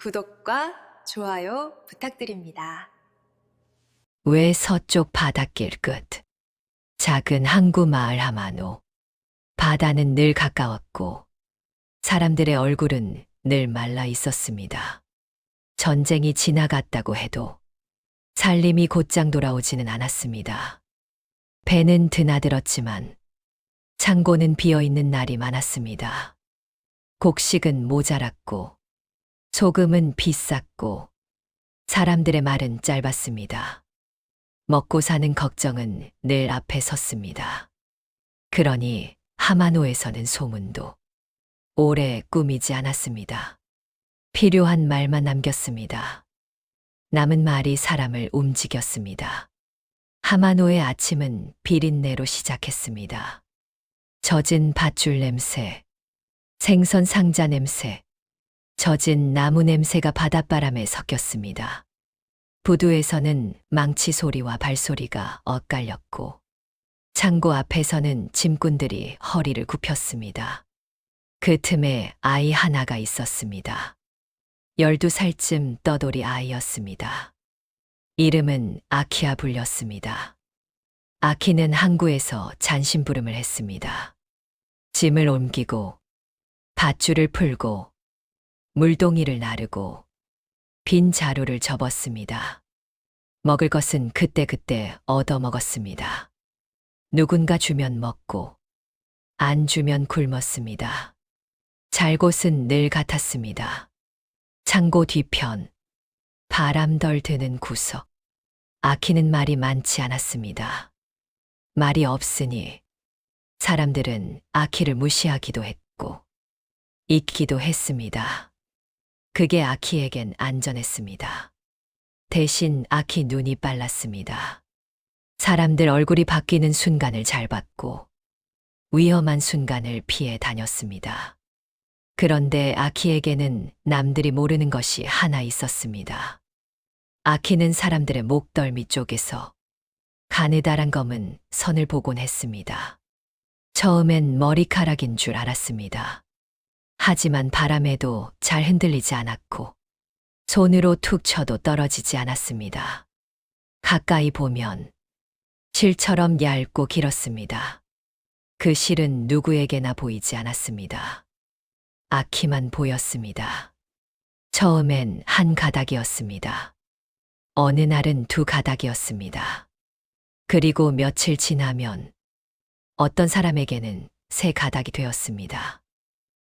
구독과 좋아요 부탁드립니다. 왜 서쪽 바닷길 끝. 작은 항구 마을 하마노. 바다는 늘 가까웠고 사람들의 얼굴은 늘 말라 있었습니다. 전쟁이 지나갔다고 해도 살림이 곧장 돌아오지는 않았습니다. 배는 드나들었지만 창고는 비어있는 날이 많았습니다. 곡식은 모자랐고 소금은 비쌌고 사람들의 말은 짧았습니다. 먹고 사는 걱정은 늘 앞에 섰습니다. 그러니 하마노에서는 소문도 오래 꾸미지 않았습니다. 필요한 말만 남겼습니다. 남은 말이 사람을 움직였습니다. 하마노의 아침은 비린내로 시작했습니다. 젖은 밧줄 냄새, 생선 상자 냄새, 젖은 나무 냄새가 바닷바람에 섞였습니다. 부두에서는 망치 소리와 발소리가 엇갈렸고 창고 앞에서는 짐꾼들이 허리를 굽혔습니다. 그 틈에 아이 하나가 있었습니다. 12살쯤 떠돌이 아이였습니다. 이름은 아키야 불렸습니다. 아키는 항구에서 잔심부름을 했습니다. 짐을 옮기고 밧줄을 풀고 물동이를 나르고 빈 자루를 접었습니다. 먹을 것은 그때그때 얻어 먹었습니다. 누군가 주면 먹고 안 주면 굶었습니다. 잘 곳은 늘 같았습니다. 창고 뒤편, 바람 덜 드는 구석. 아키는 말이 많지 않았습니다. 말이 없으니 사람들은 아키를 무시하기도 했고 잊기도 했습니다. 그게 아키에겐 안전했습니다. 대신 아키 눈이 빨랐습니다. 사람들 얼굴이 바뀌는 순간을 잘 봤고 위험한 순간을 피해 다녔습니다. 그런데 아키에게는 남들이 모르는 것이 하나 있었습니다. 아키는 사람들의 목덜미 쪽에서 가느다란 검은 선을 보곤 했습니다. 처음엔 머리카락인 줄 알았습니다. 하지만 바람에도 잘 흔들리지 않았고 손으로 툭 쳐도 떨어지지 않았습니다. 가까이 보면 실처럼 얇고 길었습니다. 그 실은 누구에게나 보이지 않았습니다. 아키만 보였습니다. 처음엔 한 가닥이었습니다. 어느 날은 두 가닥이었습니다. 그리고 며칠 지나면 어떤 사람에게는 세 가닥이 되었습니다.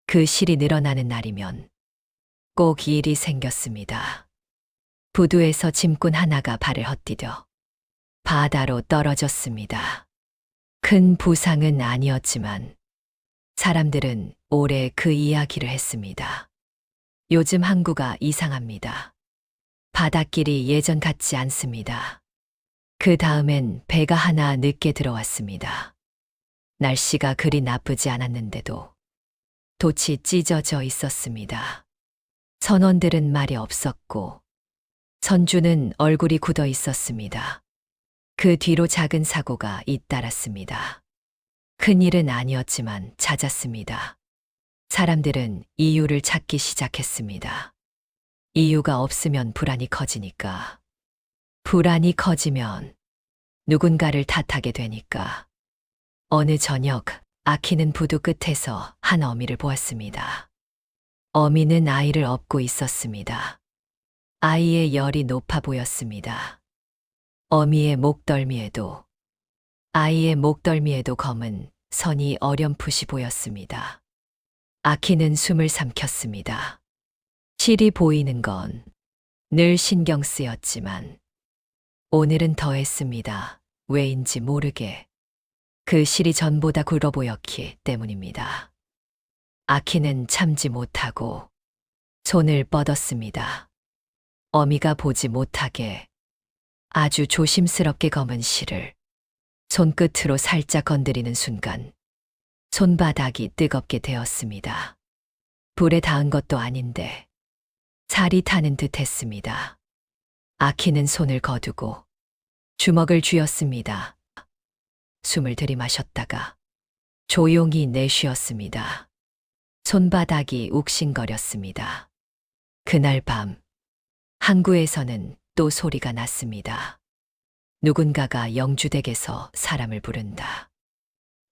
그 실이 늘어나는 날이면 꼭 일이 생겼습니다. 부두에서 짐꾼 하나가 발을 헛디뎌 바다로 떨어졌습니다. 큰 부상은 아니었지만 사람들은 오래 그 이야기를 했습니다. 요즘 항구가 이상합니다. 바닷길이 예전 같지 않습니다. 그 다음엔 배가 하나 늦게 들어왔습니다. 날씨가 그리 나쁘지 않았는데도 돛이 찢어져 있었습니다. 선원들은 말이 없었고 선주는 얼굴이 굳어 있었습니다. 그 뒤로 작은 사고가 잇따랐습니다. 큰일은 아니었지만 잦았습니다. 사람들은 이유를 찾기 시작했습니다. 이유가 없으면 불안이 커지니까. 불안이 커지면 누군가를 탓하게 되니까. 어느 저녁 아키는 부두 끝에서 한 어미를 보았습니다. 어미는 아이를 업고 있었습니다. 아이의 열이 높아 보였습니다. 어미의 목덜미에도, 아이의 목덜미에도 검은 선이 어렴풋이 보였습니다. 아키는 숨을 삼켰습니다. 실이 보이는 건 늘 신경 쓰였지만 오늘은 더했습니다. 왜인지 모르게. 그 실이 전보다 굵어 보였기 때문입니다. 아키는 참지 못하고 손을 뻗었습니다. 어미가 보지 못하게 아주 조심스럽게 검은 실을 손끝으로 살짝 건드리는 순간 손바닥이 뜨겁게 되었습니다. 불에 닿은 것도 아닌데 살이 타는 듯 했습니다. 아키는 손을 거두고 주먹을 쥐었습니다. 숨을 들이마셨다가 조용히 내쉬었습니다. 손바닥이 욱신거렸습니다. 그날 밤 항구에서는 또 소리가 났습니다. 누군가가 영주댁에서 사람을 부른다.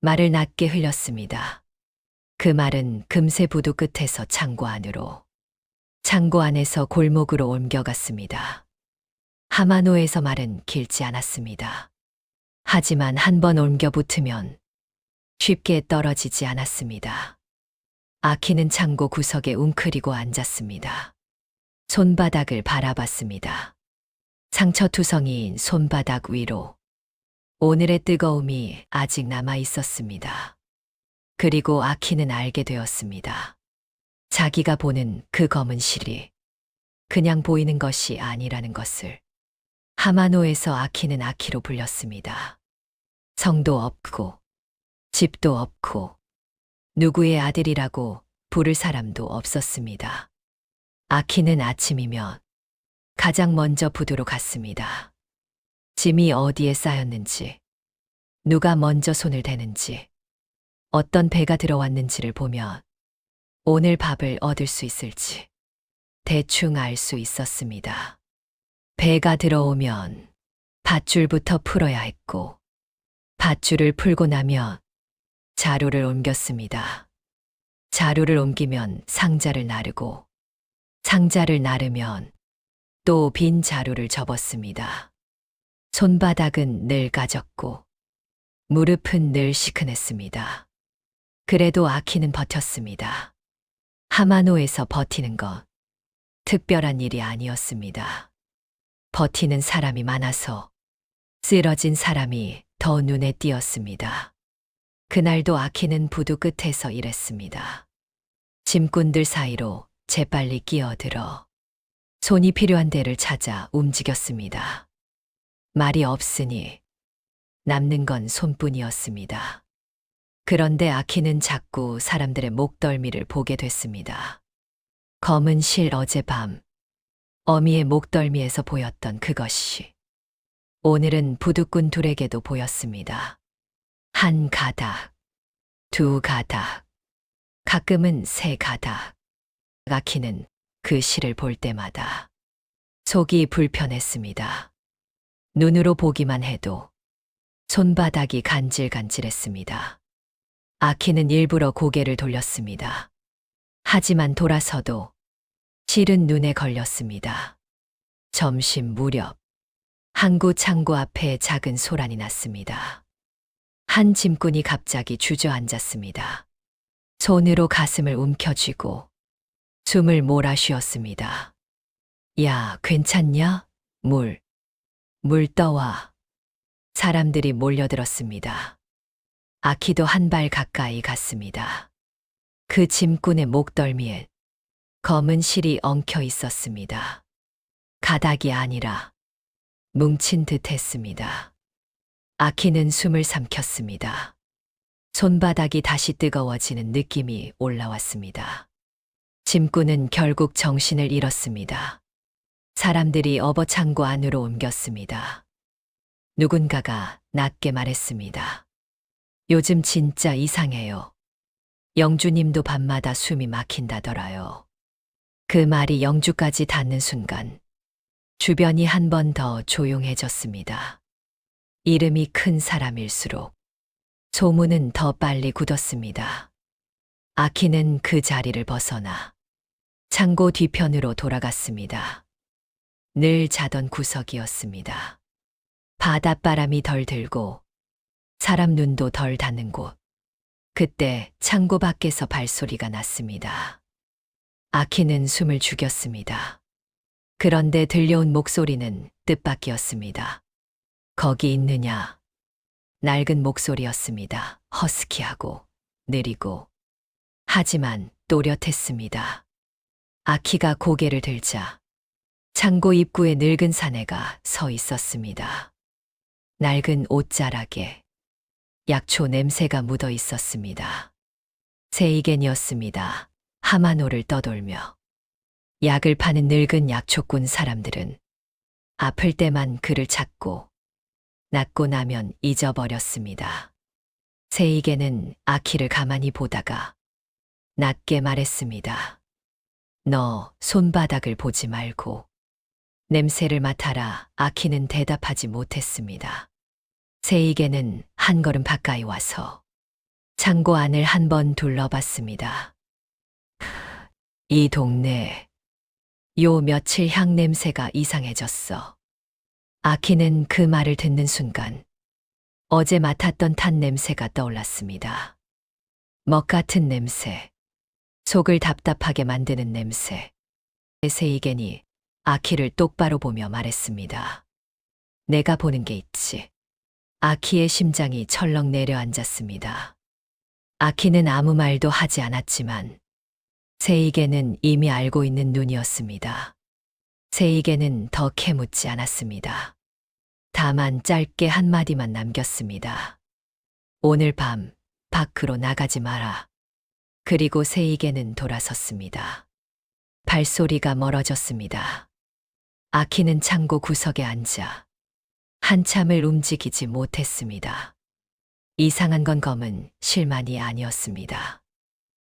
말을 낮게 흘렸습니다. 그 말은 금세 부두 끝에서 창고 안으로, 창고 안에서 골목으로 옮겨갔습니다. 하마노에서 말은 길지 않았습니다. 하지만 한 번 옮겨 붙으면 쉽게 떨어지지 않았습니다. 아키는 창고 구석에 웅크리고 앉았습니다. 손바닥을 바라봤습니다. 상처투성이인 손바닥 위로 오늘의 뜨거움이 아직 남아 있었습니다. 그리고 아키는 알게 되었습니다. 자기가 보는 그 검은 실이 그냥 보이는 것이 아니라는 것을. 하마노에서 아키는 아키로 불렸습니다. 성도 없고 집도 없고 누구의 아들이라고 부를 사람도 없었습니다. 아키는 아침이면 가장 먼저 부두로 갔습니다. 짐이 어디에 쌓였는지, 누가 먼저 손을 대는지, 어떤 배가 들어왔는지를 보면 오늘 밥을 얻을 수 있을지 대충 알 수 있었습니다. 배가 들어오면 밧줄부터 풀어야 했고, 밧줄을 풀고 나면 자루를 옮겼습니다. 자루를 옮기면 상자를 나르고, 상자를 나르면 또 빈 자루를 접었습니다. 손바닥은 늘 까졌고, 무릎은 늘 시큰했습니다. 그래도 아키는 버텼습니다. 하마노에서 버티는 건 특별한 일이 아니었습니다. 버티는 사람이 많아서 쓰러진 사람이 더 눈에 띄었습니다. 그날도 아키는 부두 끝에서 일했습니다. 짐꾼들 사이로 재빨리 끼어들어 손이 필요한 데를 찾아 움직였습니다. 말이 없으니 남는 건 손뿐이었습니다. 그런데 아키는 자꾸 사람들의 목덜미를 보게 됐습니다. 검은 실 어젯밤 어미의 목덜미에서 보였던 그것이 오늘은 부두꾼 둘에게도 보였습니다. 한 가닥, 두 가닥, 가끔은 세 가닥. 아키는 그 실을 볼 때마다 속이 불편했습니다. 눈으로 보기만 해도 손바닥이 간질간질했습니다. 아키는 일부러 고개를 돌렸습니다. 하지만 돌아서도 실은 눈에 걸렸습니다. 점심 무렵 항구 창고 앞에 작은 소란이 났습니다. 한 짐꾼이 갑자기 주저앉았습니다. 손으로 가슴을 움켜쥐고 숨을 몰아쉬었습니다. 야, 괜찮냐? 물 떠와. 사람들이 몰려들었습니다. 아키도 한 발 가까이 갔습니다. 그 짐꾼의 목덜미엔 검은 실이 엉켜 있었습니다. 가닥이 아니라 뭉친 듯 했습니다. 아키는 숨을 삼켰습니다. 손바닥이 다시 뜨거워지는 느낌이 올라왔습니다. 짐꾼은 결국 정신을 잃었습니다. 사람들이 어버창고 안으로 옮겼습니다. 누군가가 낮게 말했습니다. 요즘 진짜 이상해요. 영주님도 밤마다 숨이 막힌다더라요. 그 말이 영주까지 닿는 순간 주변이 한 번 더 조용해졌습니다. 이름이 큰 사람일수록 소문은 더 빨리 굳었습니다. 아키는 그 자리를 벗어나 창고 뒤편으로 돌아갔습니다. 늘 자던 구석이었습니다. 바닷바람이 덜 들고 사람 눈도 덜 닿는 곳. 그때 창고 밖에서 발소리가 났습니다. 아키는 숨을 죽였습니다. 그런데 들려온 목소리는 뜻밖이었습니다. 거기 있느냐? 낡은 목소리였습니다. 허스키하고 느리고 하지만 또렷했습니다. 아키가 고개를 들자 창고 입구에 늙은 사내가 서 있었습니다. 낡은 옷자락에 약초 냄새가 묻어 있었습니다. 세이겐이었습니다. 하마노를 떠돌며 약을 파는 늙은 약초꾼 사람들은 아플 때만 그를 찾고 낫고 나면 잊어버렸습니다. 세이겐은 아키를 가만히 보다가 낮게 말했습니다. 너 손바닥을 보지 말고 냄새를 맡아라. 아키는 대답하지 못했습니다. 세이게는 한 걸음 가까이 와서 창고 안을 한번 둘러봤습니다. 이 동네 요 며칠 향 냄새가 이상해졌어. 아키는 그 말을 듣는 순간 어제 맡았던 탄 냄새가 떠올랐습니다. 먹 같은 냄새, 속을 답답하게 만드는 냄새. 세이겐이 아키를 똑바로 보며 말했습니다. 내가 보는 게 있지. 아키의 심장이 철렁 내려앉았습니다. 아키는 아무 말도 하지 않았지만 세이겐은 이미 알고 있는 눈이었습니다. 세이겐은 더 캐묻지 않았습니다. 다만 짧게 한마디만 남겼습니다. 오늘 밤 밖으로 나가지 마라. 그리고 세이겐은 돌아섰습니다. 발소리가 멀어졌습니다. 아키는 창고 구석에 앉아 한참을 움직이지 못했습니다. 이상한 건 검은 실만이 아니었습니다.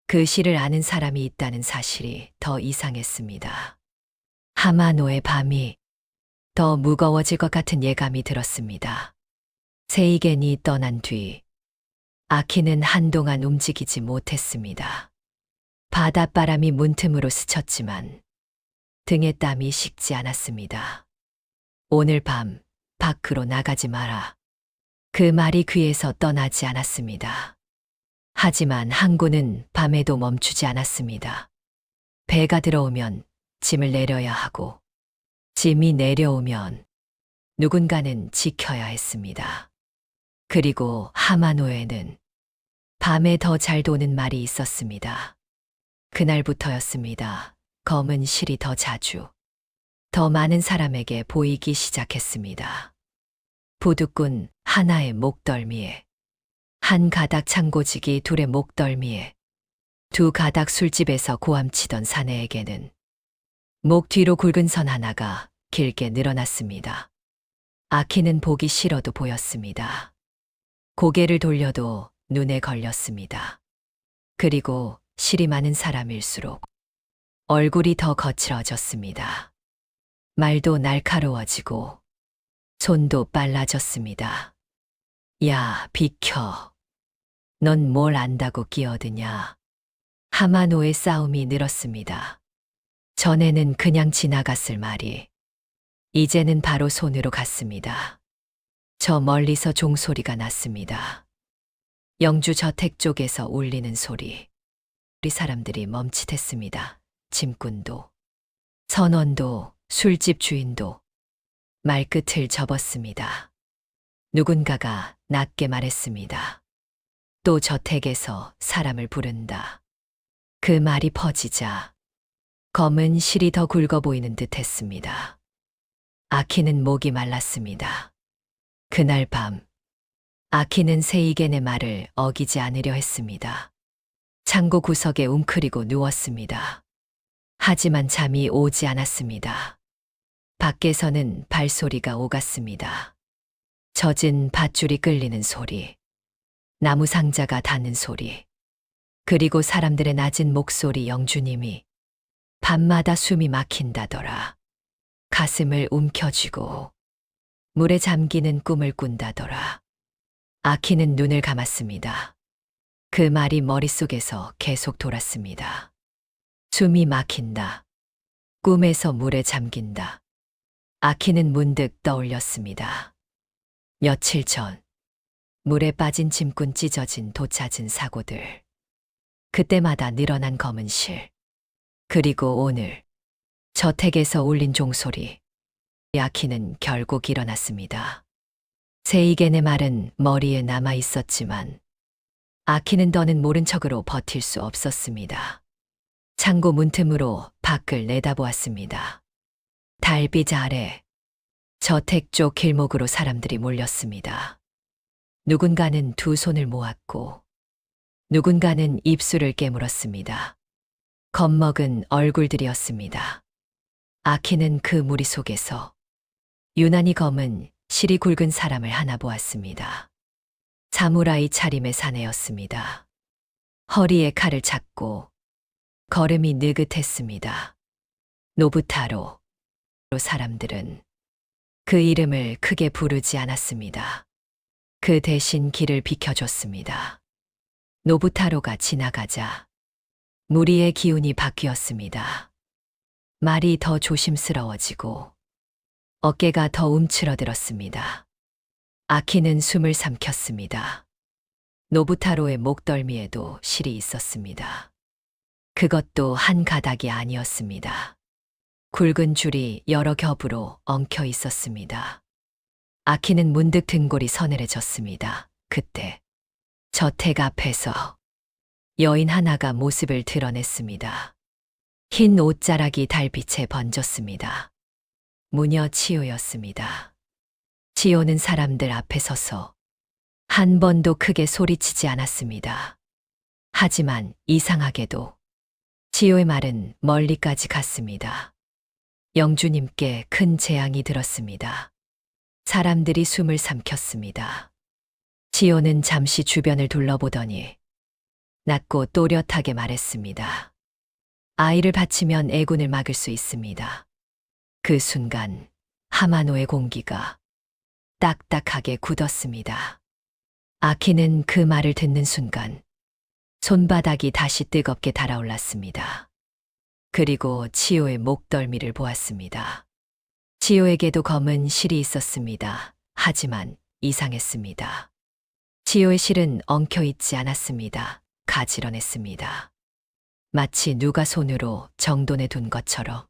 그 실을 아는 사람이 있다는 사실이 더 이상했습니다. 하마노의 밤이 더 무거워질 것 같은 예감이 들었습니다. 세이겐이 떠난 뒤 아키는 한동안 움직이지 못했습니다. 바닷바람이 문틈으로 스쳤지만 등에 땀이 식지 않았습니다. 오늘 밤 밖으로 나가지 마라. 그 말이 귀에서 떠나지 않았습니다. 하지만 항구는 밤에도 멈추지 않았습니다. 배가 들어오면 짐을 내려야 하고 짐이 내려오면 누군가는 지켜야 했습니다. 그리고 하마노에는 밤에 더 잘 도는 말이 있었습니다. 그날부터였습니다. 검은 실이 더 자주, 더 많은 사람에게 보이기 시작했습니다. 부둣꾼 하나의 목덜미에, 한 가닥 창고지기 둘의 목덜미에, 두 가닥 술집에서 고함치던 사내에게는 목 뒤로 굵은 선 하나가 길게 늘어났습니다. 아키는 보기 싫어도 보였습니다. 고개를 돌려도 눈에 걸렸습니다. 그리고 실이 많은 사람일수록 얼굴이 더 거칠어졌습니다. 말도 날카로워지고 손도 빨라졌습니다. 야, 비켜. 넌 뭘 안다고 끼어드냐. 하마노의 싸움이 늘었습니다. 전에는 그냥 지나갔을 말이 이제는 바로 손으로 갔습니다. 저 멀리서 종소리가 났습니다. 영주 저택 쪽에서 울리는 소리. 우리 사람들이 멈칫했습니다. 짐꾼도, 선원도, 술집 주인도 말끝을 접었습니다. 누군가가 낮게 말했습니다. 또 저택에서 사람을 부른다. 그 말이 퍼지자 검은 실이 더 굵어 보이는 듯 했습니다. 아키는 목이 말랐습니다. 그날 밤 아키는 세이겐의 말을 어기지 않으려 했습니다. 창고 구석에 웅크리고 누웠습니다. 하지만 잠이 오지 않았습니다. 밖에서는 발소리가 오갔습니다. 젖은 밧줄이 끌리는 소리, 나무 상자가 닿는 소리, 그리고 사람들의 낮은 목소리. 영주님이 밤마다 숨이 막힌다더라. 가슴을 움켜쥐고 물에 잠기는 꿈을 꾼다더라. 아키는 눈을 감았습니다. 그 말이 머릿속에서 계속 돌았습니다. 숨이 막힌다. 꿈에서 물에 잠긴다. 아키는 문득 떠올렸습니다. 며칠 전 물에 빠진 짐꾼 찢어진 도 찾은 사고들. 그때마다 늘어난 검은 실. 그리고 오늘 저택에서 울린 종소리. 아키는 결국 일어났습니다. 세이겐의 말은 머리에 남아 있었지만 아키는 더는 모른 척으로 버틸 수 없었습니다. 창고 문틈으로 밖을 내다보았습니다. 달빛 아래 저택 쪽 길목으로 사람들이 몰렸습니다. 누군가는 두 손을 모았고 누군가는 입술을 깨물었습니다. 겁먹은 얼굴들이었습니다. 아키는 그 무리 속에서 유난히 검은 실이 굵은 사람을 하나 보았습니다. 사무라이 차림의 사내였습니다. 허리에 칼을 찾고 걸음이 느긋했습니다. 노부타로 사람들은 그 이름을 크게 부르지 않았습니다. 그 대신 길을 비켜줬습니다. 노부타로가 지나가자 무리의 기운이 바뀌었습니다. 말이 더 조심스러워지고 어깨가 더 움츠러들었습니다. 아키는 숨을 삼켰습니다. 노부타로의 목덜미에도 실이 있었습니다. 그것도 한 가닥이 아니었습니다. 굵은 줄이 여러 겹으로 엉켜 있었습니다. 아키는 문득 등골이 서늘해졌습니다. 그때 저택 앞에서 여인 하나가 모습을 드러냈습니다. 흰 옷자락이 달빛에 번졌습니다. 무녀 치요였습니다. 치요는 사람들 앞에 서서 한 번도 크게 소리치지 않았습니다. 하지만 이상하게도 치요의 말은 멀리까지 갔습니다. 영주님께 큰 재앙이 들었습니다. 사람들이 숨을 삼켰습니다. 치요는 잠시 주변을 둘러보더니 낮고 또렷하게 말했습니다. 아이를 바치면 애군을 막을 수 있습니다. 그 순간 하마노의 공기가 딱딱하게 굳었습니다. 아키는 그 말을 듣는 순간 손바닥이 다시 뜨겁게 달아올랐습니다. 그리고 치요의 목덜미를 보았습니다. 치요에게도 검은 실이 있었습니다. 하지만 이상했습니다. 치요의 실은 엉켜있지 않았습니다. 가지런했습니다. 마치 누가 손으로 정돈해 둔 것처럼.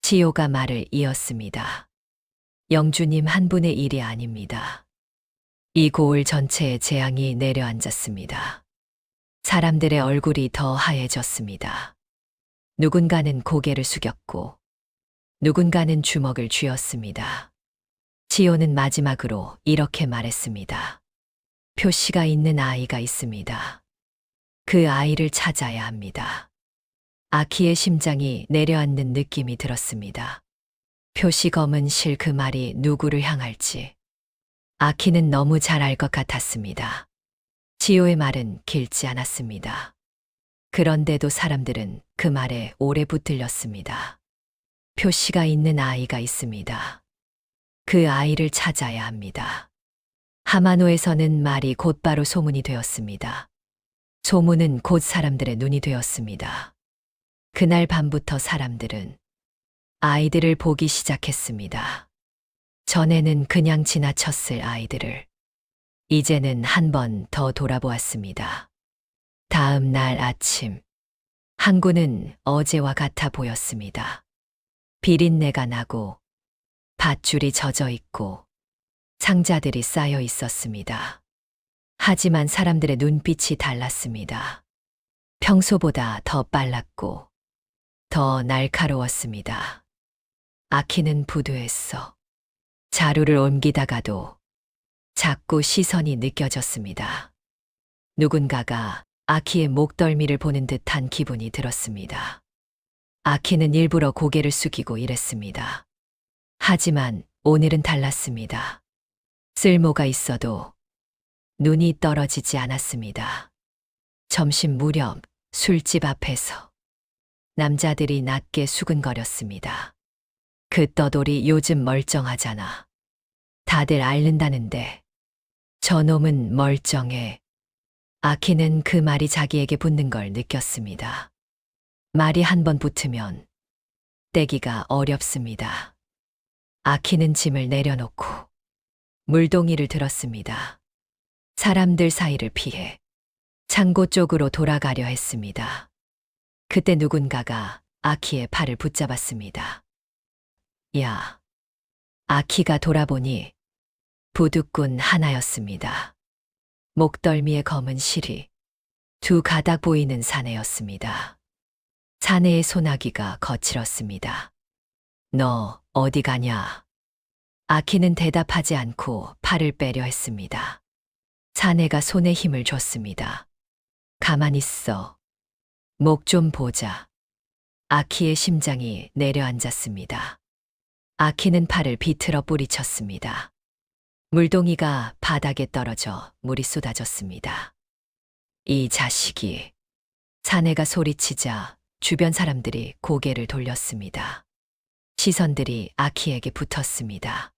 치요가 말을 이었습니다. 영주님 한 분의 일이 아닙니다. 이 고을 전체에 재앙이 내려앉았습니다. 사람들의 얼굴이 더 하얘졌습니다. 누군가는 고개를 숙였고 누군가는 주먹을 쥐었습니다. 치요는 마지막으로 이렇게 말했습니다. 표시가 있는 아이가 있습니다. 그 아이를 찾아야 합니다. 아키의 심장이 내려앉는 느낌이 들었습니다. 표시 검은 실 그 말이 누구를 향할지 아키는 너무 잘 알 것 같았습니다. 치요의 말은 길지 않았습니다. 그런데도 사람들은 그 말에 오래 붙들렸습니다. 표시가 있는 아이가 있습니다. 그 아이를 찾아야 합니다. 하마노에서는 말이 곧바로 소문이 되었습니다. 소문은 곧 사람들의 눈이 되었습니다. 그날 밤부터 사람들은 아이들을 보기 시작했습니다. 전에는 그냥 지나쳤을 아이들을 이제는 한 번 더 돌아보았습니다. 다음 날 아침, 항구는 어제와 같아 보였습니다. 비린내가 나고 밧줄이 젖어 있고 상자들이 쌓여 있었습니다. 하지만 사람들의 눈빛이 달랐습니다. 평소보다 더 빨랐고 더 날카로웠습니다. 아키는 부두했어. 자루를 옮기다가도 자꾸 시선이 느껴졌습니다. 누군가가 아키의 목덜미를 보는 듯한 기분이 들었습니다. 아키는 일부러 고개를 숙이고 일했습니다. 하지만 오늘은 달랐습니다. 쓸모가 있어도 눈이 떨어지지 않았습니다. 점심 무렵 술집 앞에서 남자들이 낮게 수근거렸습니다. 그 떠돌이 요즘 멀쩡하잖아. 다들 앓는다는데 저놈은 멀쩡해. 아키는 그 말이 자기에게 붙는 걸 느꼈습니다. 말이 한 번 붙으면 떼기가 어렵습니다. 아키는 짐을 내려놓고 물동이를 들었습니다. 사람들 사이를 피해 창고 쪽으로 돌아가려 했습니다. 그때 누군가가 아키의 팔을 붙잡았습니다. 야. 아키가 돌아보니 부둣꾼 하나였습니다. 목덜미에 검은 실이 두 가닥 보이는 사내였습니다. 사내의 소나기가 거칠었습니다. 너 어디 가냐? 아키는 대답하지 않고 팔을 빼려 했습니다. 사내가 손에 힘을 줬습니다. 가만히 있어. 목 좀 보자. 아키의 심장이 내려앉았습니다. 아키는 팔을 비틀어 뿌리쳤습니다. 물동이가 바닥에 떨어져 물이 쏟아졌습니다. 이 자식이. 사내가 소리치자 주변 사람들이 고개를 돌렸습니다. 시선들이 아키에게 붙었습니다.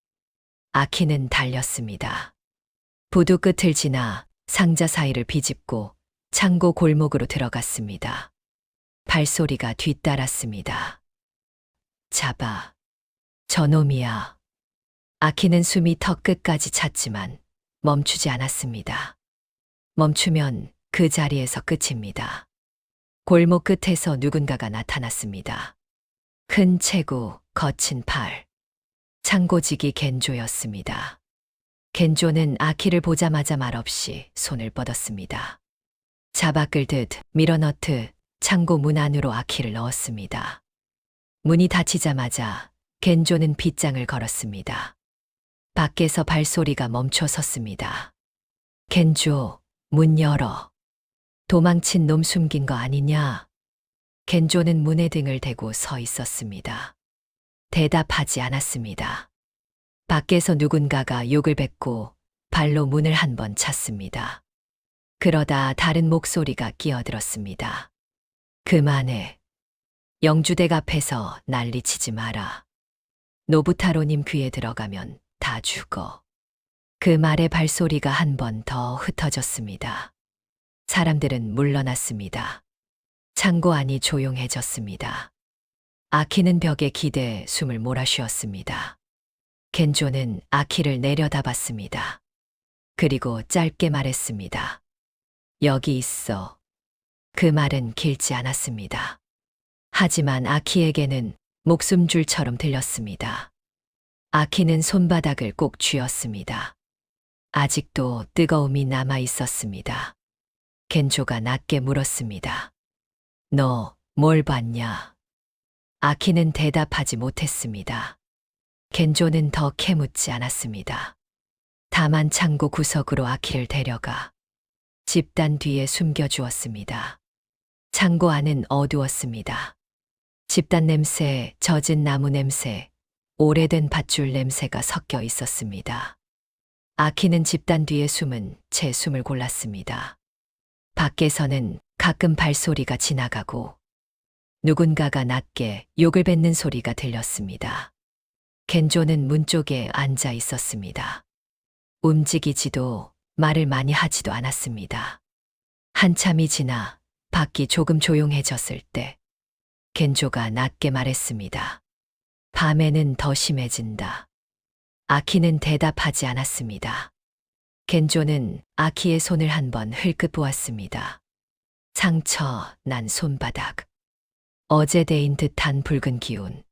아키는 달렸습니다. 부두 끝을 지나 상자 사이를 비집고 창고 골목으로 들어갔습니다. 발소리가 뒤따랐습니다. 잡아. 저놈이야. 아키는 숨이 턱 끝까지 찼지만 멈추지 않았습니다. 멈추면 그 자리에서 끝입니다. 골목 끝에서 누군가가 나타났습니다. 큰 체구, 거친 팔. 창고지기 겐조였습니다. 겐조는 아키를 보자마자 말없이 손을 뻗었습니다. 잡아 끌듯 밀어넣듯 창고 문 안으로 아키를 넣었습니다. 문이 닫히자마자 겐조는 빗장을 걸었습니다. 밖에서 발소리가 멈춰 섰습니다. 겐조, 문 열어. 도망친 놈 숨긴 거 아니냐? 겐조는 문에 등을 대고 서 있었습니다. 대답하지 않았습니다. 밖에서 누군가가 욕을 뱉고 발로 문을 한 번 찼습니다. 그러다 다른 목소리가 끼어들었습니다. 그만해. 영주댁 앞에서 난리치지 마라. 노부타로님 귀에 들어가면 다 죽어. 그 말에 발소리가 한 번 더 흩어졌습니다. 사람들은 물러났습니다. 창고 안이 조용해졌습니다. 아키는 벽에 기대 숨을 몰아쉬었습니다. 겐조는 아키를 내려다봤습니다. 그리고 짧게 말했습니다. 여기 있어. 그 말은 길지 않았습니다. 하지만 아키에게는 목숨줄처럼 들렸습니다. 아키는 손바닥을 꼭 쥐었습니다. 아직도 뜨거움이 남아 있었습니다. 겐조가 낮게 물었습니다. 너 뭘 봤냐? 아키는 대답하지 못했습니다. 겐조는 더 캐묻지 않았습니다. 다만 창고 구석으로 아키를 데려가 집단 뒤에 숨겨주었습니다. 창고 안은 어두웠습니다. 집단 냄새, 젖은 나무 냄새, 오래된 밧줄 냄새가 섞여 있었습니다. 아키는 집단 뒤에 숨은 제 숨을 골랐습니다. 밖에서는 가끔 발소리가 지나가고 누군가가 낮게 욕을 뱉는 소리가 들렸습니다. 겐조는 문 쪽에 앉아 있었습니다. 움직이지도 말을 많이 하지도 않았습니다. 한참이 지나 밖이 조금 조용해졌을 때 겐조가 낮게 말했습니다. 밤에는 더 심해진다. 아키는 대답하지 않았습니다. 겐조는 아키의 손을 한번 흘끗 보았습니다. 상처 난 손바닥. 어제 데인 듯한 붉은 기운.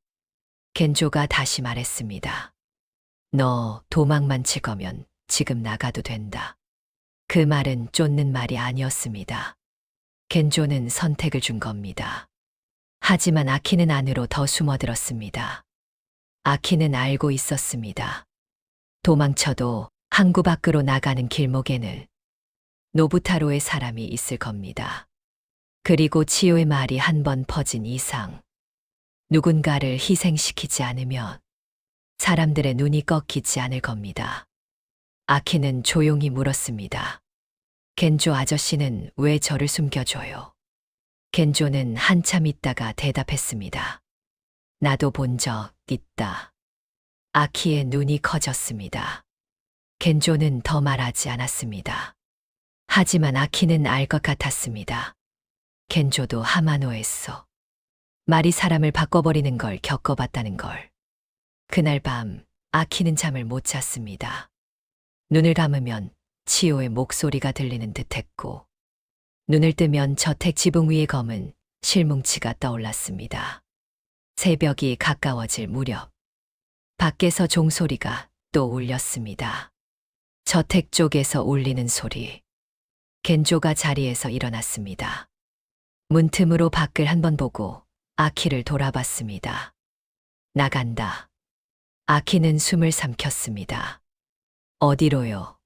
겐조가 다시 말했습니다. 너 도망만 칠 거면 지금 나가도 된다. 그 말은 쫓는 말이 아니었습니다. 겐조는 선택을 준 겁니다. 하지만 아키는 안으로 더 숨어들었습니다. 아키는 알고 있었습니다. 도망쳐도 항구 밖으로 나가는 길목에는 노부타로의 사람이 있을 겁니다. 그리고 치요의 말이 한 번 퍼진 이상 누군가를 희생시키지 않으면 사람들의 눈이 꺾이지 않을 겁니다. 아키는 조용히 물었습니다. 겐조 아저씨는 왜 저를 숨겨줘요? 겐조는 한참 있다가 대답했습니다. 나도 본 적 있다. 아키의 눈이 커졌습니다. 겐조는 더 말하지 않았습니다. 하지만 아키는 알 것 같았습니다. 겐조도 하마노했어. 말이 사람을 바꿔버리는 걸 겪어봤다는 걸. 그날 밤 아키는 잠을 못 잤습니다. 눈을 감으면 치요의 목소리가 들리는 듯했고 눈을 뜨면 저택 지붕 위의 검은 실뭉치가 떠올랐습니다. 새벽이 가까워질 무렵 밖에서 종소리가 또 울렸습니다. 저택 쪽에서 울리는 소리. 겐조가 자리에서 일어났습니다. 문틈으로 밖을 한번 보고 아키를 돌아봤습니다. 나간다. 아키는 숨을 삼켰습니다. 어디로요?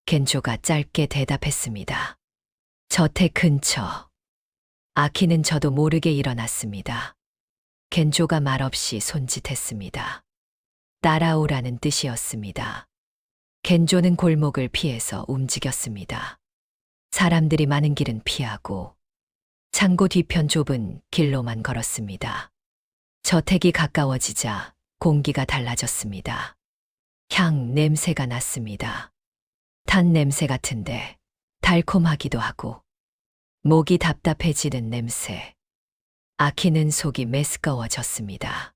겐조가 짧게 대답했습니다. 저택 근처. 아키는 저도 모르게 일어났습니다. 겐조가 말없이 손짓했습니다. 따라오라는 뜻이었습니다. 겐조는 골목을 피해서 움직였습니다. 사람들이 많은 길은 피하고 창고 뒤편 좁은 길로만 걸었습니다. 저택이 가까워지자 공기가 달라졌습니다. 향 냄새가 났습니다. 탄 냄새 같은데 달콤하기도 하고 목이 답답해지는 냄새. 아키는 속이 메스꺼워졌습니다.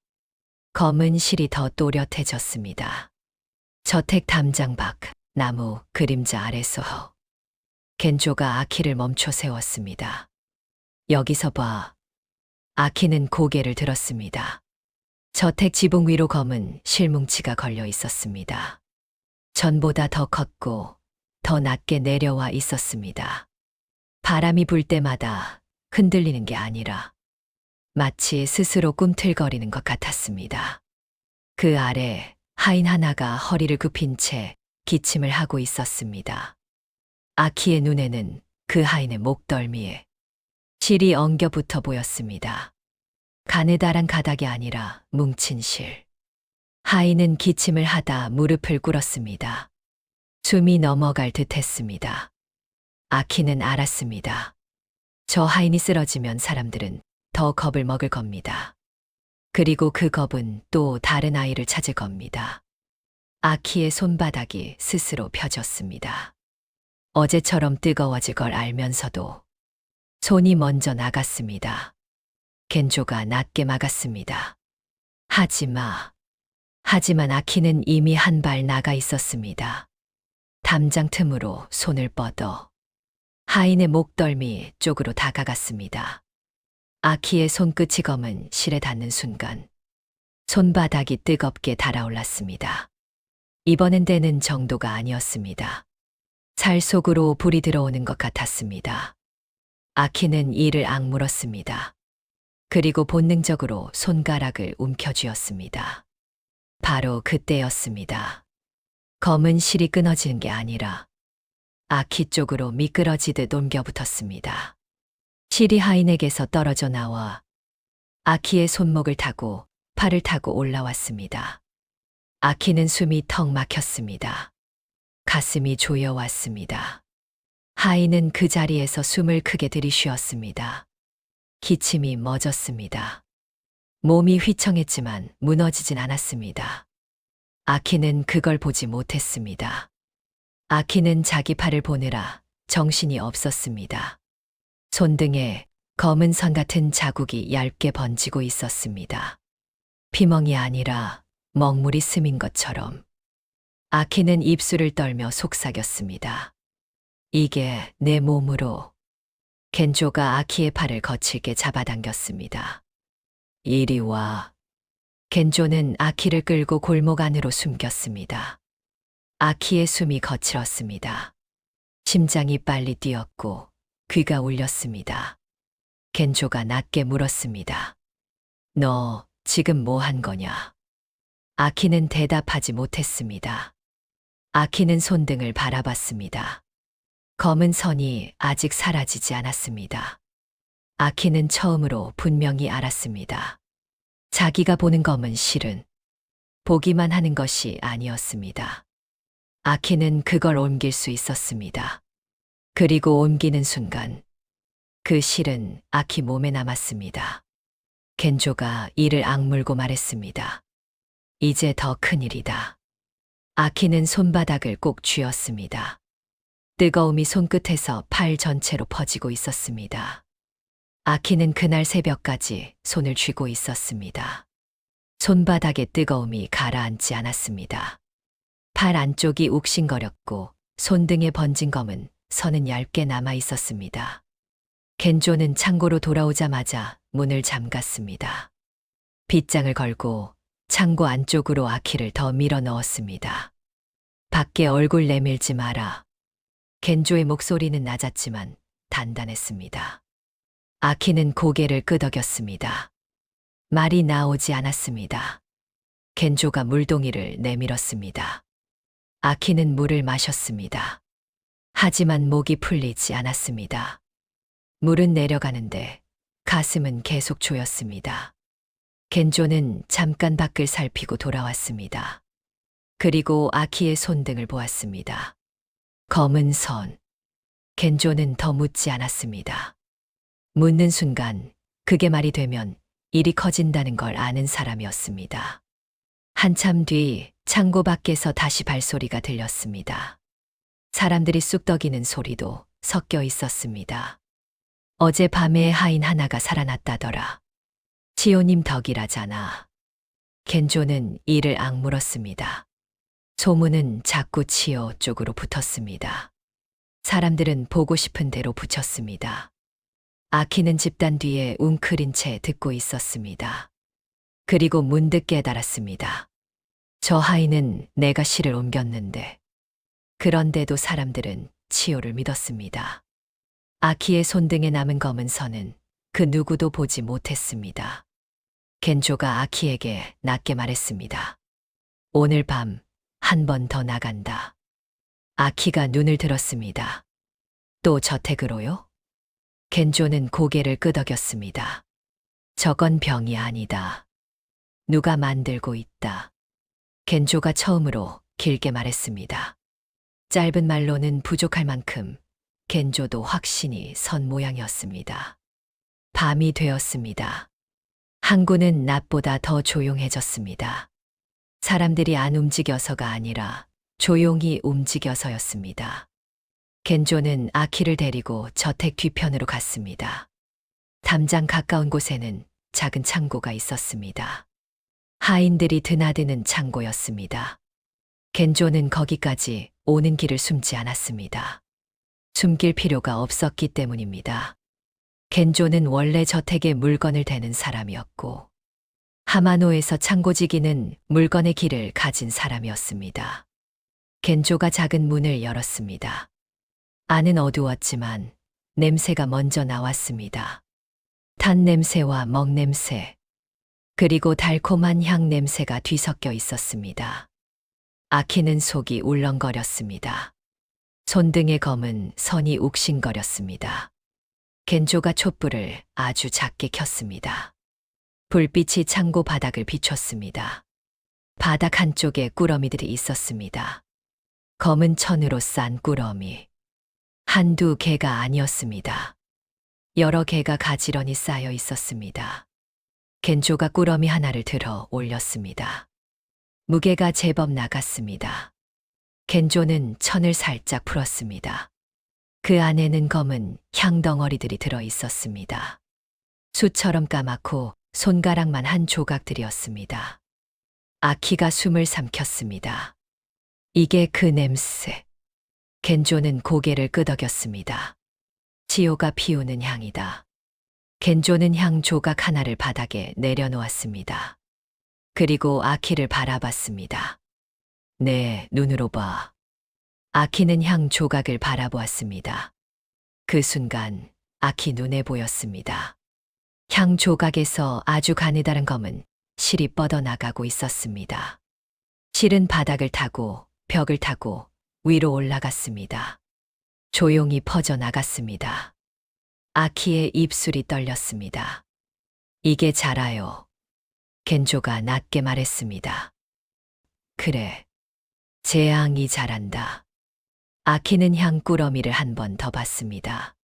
검은 실이 더 또렷해졌습니다. 저택 담장 밖 나무 그림자 아래서 겐조가 아키를 멈춰 세웠습니다. 여기서 봐. 아키는 고개를 들었습니다. 저택 지붕 위로 검은 실뭉치가 걸려 있었습니다. 전보다 더 컸고 더 낮게 내려와 있었습니다. 바람이 불 때마다 흔들리는 게 아니라 마치 스스로 꿈틀거리는 것 같았습니다. 그 아래 하인 하나가 허리를 굽힌 채 기침을 하고 있었습니다. 아키의 눈에는 그 하인의 목덜미에 실이 엉겨 붙어 보였습니다. 가느다란 가닥이 아니라 뭉친 실. 하인은 기침을 하다 무릎을 꿇었습니다. 숨이 넘어갈 듯 했습니다. 아키는 알았습니다. 저 하인이 쓰러지면 사람들은 더 겁을 먹을 겁니다. 그리고 그 겁은 또 다른 아이를 찾을 겁니다. 아키의 손바닥이 스스로 펴졌습니다. 어제처럼 뜨거워질 걸 알면서도 손이 먼저 나갔습니다. 겐조가 낮게 막았습니다. 하지 마. 하지만 아키는 이미 한 발 나가 있었습니다. 담장 틈으로 손을 뻗어 하인의 목덜미 쪽으로 다가갔습니다. 아키의 손끝이 검은 실에 닿는 순간 손바닥이 뜨겁게 달아올랐습니다. 이번엔 되는 정도가 아니었습니다. 살 속으로 불이 들어오는 것 같았습니다. 아키는 이를 악물었습니다. 그리고 본능적으로 손가락을 움켜쥐었습니다. 바로 그때였습니다. 검은 실이 끊어지는 게 아니라 아키 쪽으로 미끄러지듯 옮겨붙었습니다. 실이 하인에게서 떨어져 나와 아키의 손목을 타고 팔을 타고 올라왔습니다. 아키는 숨이 턱 막혔습니다. 가슴이 조여왔습니다. 하인은 그 자리에서 숨을 크게 들이쉬었습니다. 기침이 멎었습니다. 몸이 휘청했지만 무너지진 않았습니다. 아키는 그걸 보지 못했습니다. 아키는 자기 팔을 보느라 정신이 없었습니다. 손등에 검은 선 같은 자국이 얇게 번지고 있었습니다. 피멍이 아니라 먹물이 스민 것처럼. 아키는 입술을 떨며 속삭였습니다. 이게 내 몸으로. 겐조가 아키의 팔을 거칠게 잡아당겼습니다. 이리 와. 겐조는 아키를 끌고 골목 안으로 숨겼습니다. 아키의 숨이 거칠었습니다. 심장이 빨리 뛰었고 귀가 울렸습니다. 겐조가 낮게 물었습니다. 너 지금 뭐 한 거냐? 아키는 대답하지 못했습니다. 아키는 손등을 바라봤습니다. 검은 선이 아직 사라지지 않았습니다. 아키는 처음으로 분명히 알았습니다. 자기가 보는 검은 실은 보기만 하는 것이 아니었습니다. 아키는 그걸 옮길 수 있었습니다. 그리고 옮기는 순간 그 실은 아키 몸에 남았습니다. 겐조가 이를 악물고 말했습니다. 이제 더 큰일이다. 아키는 손바닥을 꼭 쥐었습니다. 뜨거움이 손끝에서 팔 전체로 퍼지고 있었습니다. 아키는 그날 새벽까지 손을 쥐고 있었습니다. 손바닥의 뜨거움이 가라앉지 않았습니다. 팔 안쪽이 욱신거렸고 손등에 번진 검은 선은 얇게 남아 있었습니다. 겐조는 창고로 돌아오자마자 문을 잠갔습니다. 빗장을 걸고 창고 안쪽으로 아키를 더 밀어 넣었습니다. 밖에 얼굴 내밀지 마라. 겐조의 목소리는 낮았지만 단단했습니다. 아키는 고개를 끄덕였습니다. 말이 나오지 않았습니다. 겐조가 물동이를 내밀었습니다. 아키는 물을 마셨습니다. 하지만 목이 풀리지 않았습니다. 물은 내려가는데 가슴은 계속 조였습니다. 겐조는 잠깐 밖을 살피고 돌아왔습니다. 그리고 아키의 손등을 보았습니다. 검은 선. 겐조는 더 묻지 않았습니다. 묻는 순간 그게 말이 되면 일이 커진다는 걸 아는 사람이었습니다. 한참 뒤 창고 밖에서 다시 발소리가 들렸습니다. 사람들이 쑥덕이는 소리도 섞여 있었습니다. 어젯밤에 하인 하나가 살아났다더라. 치호님 덕이라잖아. 겐조는 이를 악물었습니다. 소문은 자꾸 치호 쪽으로 붙었습니다. 사람들은 보고 싶은 대로 붙였습니다. 아키는 집단 뒤에 웅크린 채 듣고 있었습니다. 그리고 문득 깨달았습니다. 저 하인은 내가 실을 옮겼는데. 그런데도 사람들은 치호를 믿었습니다. 아키의 손등에 남은 검은 선은 그 누구도 보지 못했습니다. 겐조가 아키에게 낮게 말했습니다. 오늘 밤 한 번 더 나간다. 아키가 눈을 들었습니다. 또 저택으로요? 겐조는 고개를 끄덕였습니다. 저건 병이 아니다. 누가 만들고 있다. 겐조가 처음으로 길게 말했습니다. 짧은 말로는 부족할 만큼 겐조도 확신이 선 모양이었습니다. 밤이 되었습니다. 항구는 낮보다 더 조용해졌습니다. 사람들이 안 움직여서가 아니라 조용히 움직여서였습니다. 겐조는 아키를 데리고 저택 뒤편으로 갔습니다. 담장 가까운 곳에는 작은 창고가 있었습니다. 하인들이 드나드는 창고였습니다. 겐조는 거기까지 오는 길을 숨지 않았습니다. 숨길 필요가 없었기 때문입니다. 겐조는 원래 저택에 물건을 대는 사람이었고 하마노에서 창고지기는 물건의 길을 가진 사람이었습니다. 겐조가 작은 문을 열었습니다. 안은 어두웠지만 냄새가 먼저 나왔습니다. 탄 냄새와 먹 냄새, 그리고 달콤한 향 냄새가 뒤섞여 있었습니다. 아키는 속이 울렁거렸습니다. 손등의 검은 선이 욱신거렸습니다. 겐조가 촛불을 아주 작게 켰습니다. 불빛이 창고 바닥을 비췄습니다. 바닥 한쪽에 꾸러미들이 있었습니다. 검은 천으로 싼 꾸러미. 한두 개가 아니었습니다. 여러 개가 가지런히 쌓여 있었습니다. 겐조가 꾸러미 하나를 들어 올렸습니다. 무게가 제법 나갔습니다. 겐조는 천을 살짝 풀었습니다. 그 안에는 검은 향덩어리들이 들어 있었습니다. 숯처럼 까맣고 손가락만 한 조각들이었습니다. 아키가 숨을 삼켰습니다. 이게 그 냄새. 겐조는 고개를 끄덕였습니다. 치호가 피우는 향이다. 겐조는 향 조각 하나를 바닥에 내려놓았습니다. 그리고 아키를 바라봤습니다. 내 눈으로 봐. 아키는 향 조각을 바라보았습니다. 그 순간 아키 눈에 보였습니다. 향 조각에서 아주 가느다란 검은 실이 뻗어나가고 있었습니다. 실은 바닥을 타고 벽을 타고 위로 올라갔습니다. 조용히 퍼져나갔습니다. 아키의 입술이 떨렸습니다. 이게 자라요. 겐조가 낮게 말했습니다. 그래, 재앙이 자란다. 아키는 향 꾸러미를 한 번 더 봤습니다.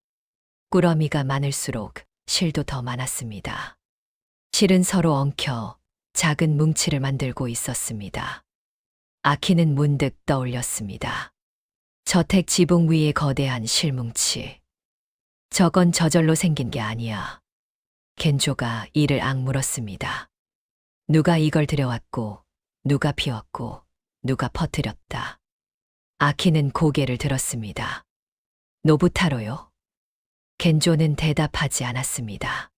꾸러미가 많을수록 실도 더 많았습니다. 실은 서로 엉켜 작은 뭉치를 만들고 있었습니다. 아키는 문득 떠올렸습니다. 저택 지붕 위에 거대한 실뭉치. 저건 저절로 생긴 게 아니야. 겐조가 이를 악물었습니다. 누가 이걸 들여왔고, 누가 피웠고, 누가 퍼뜨렸다. 아키는 고개를 들었습니다. 노부타로요? 겐조는 대답하지 않았습니다.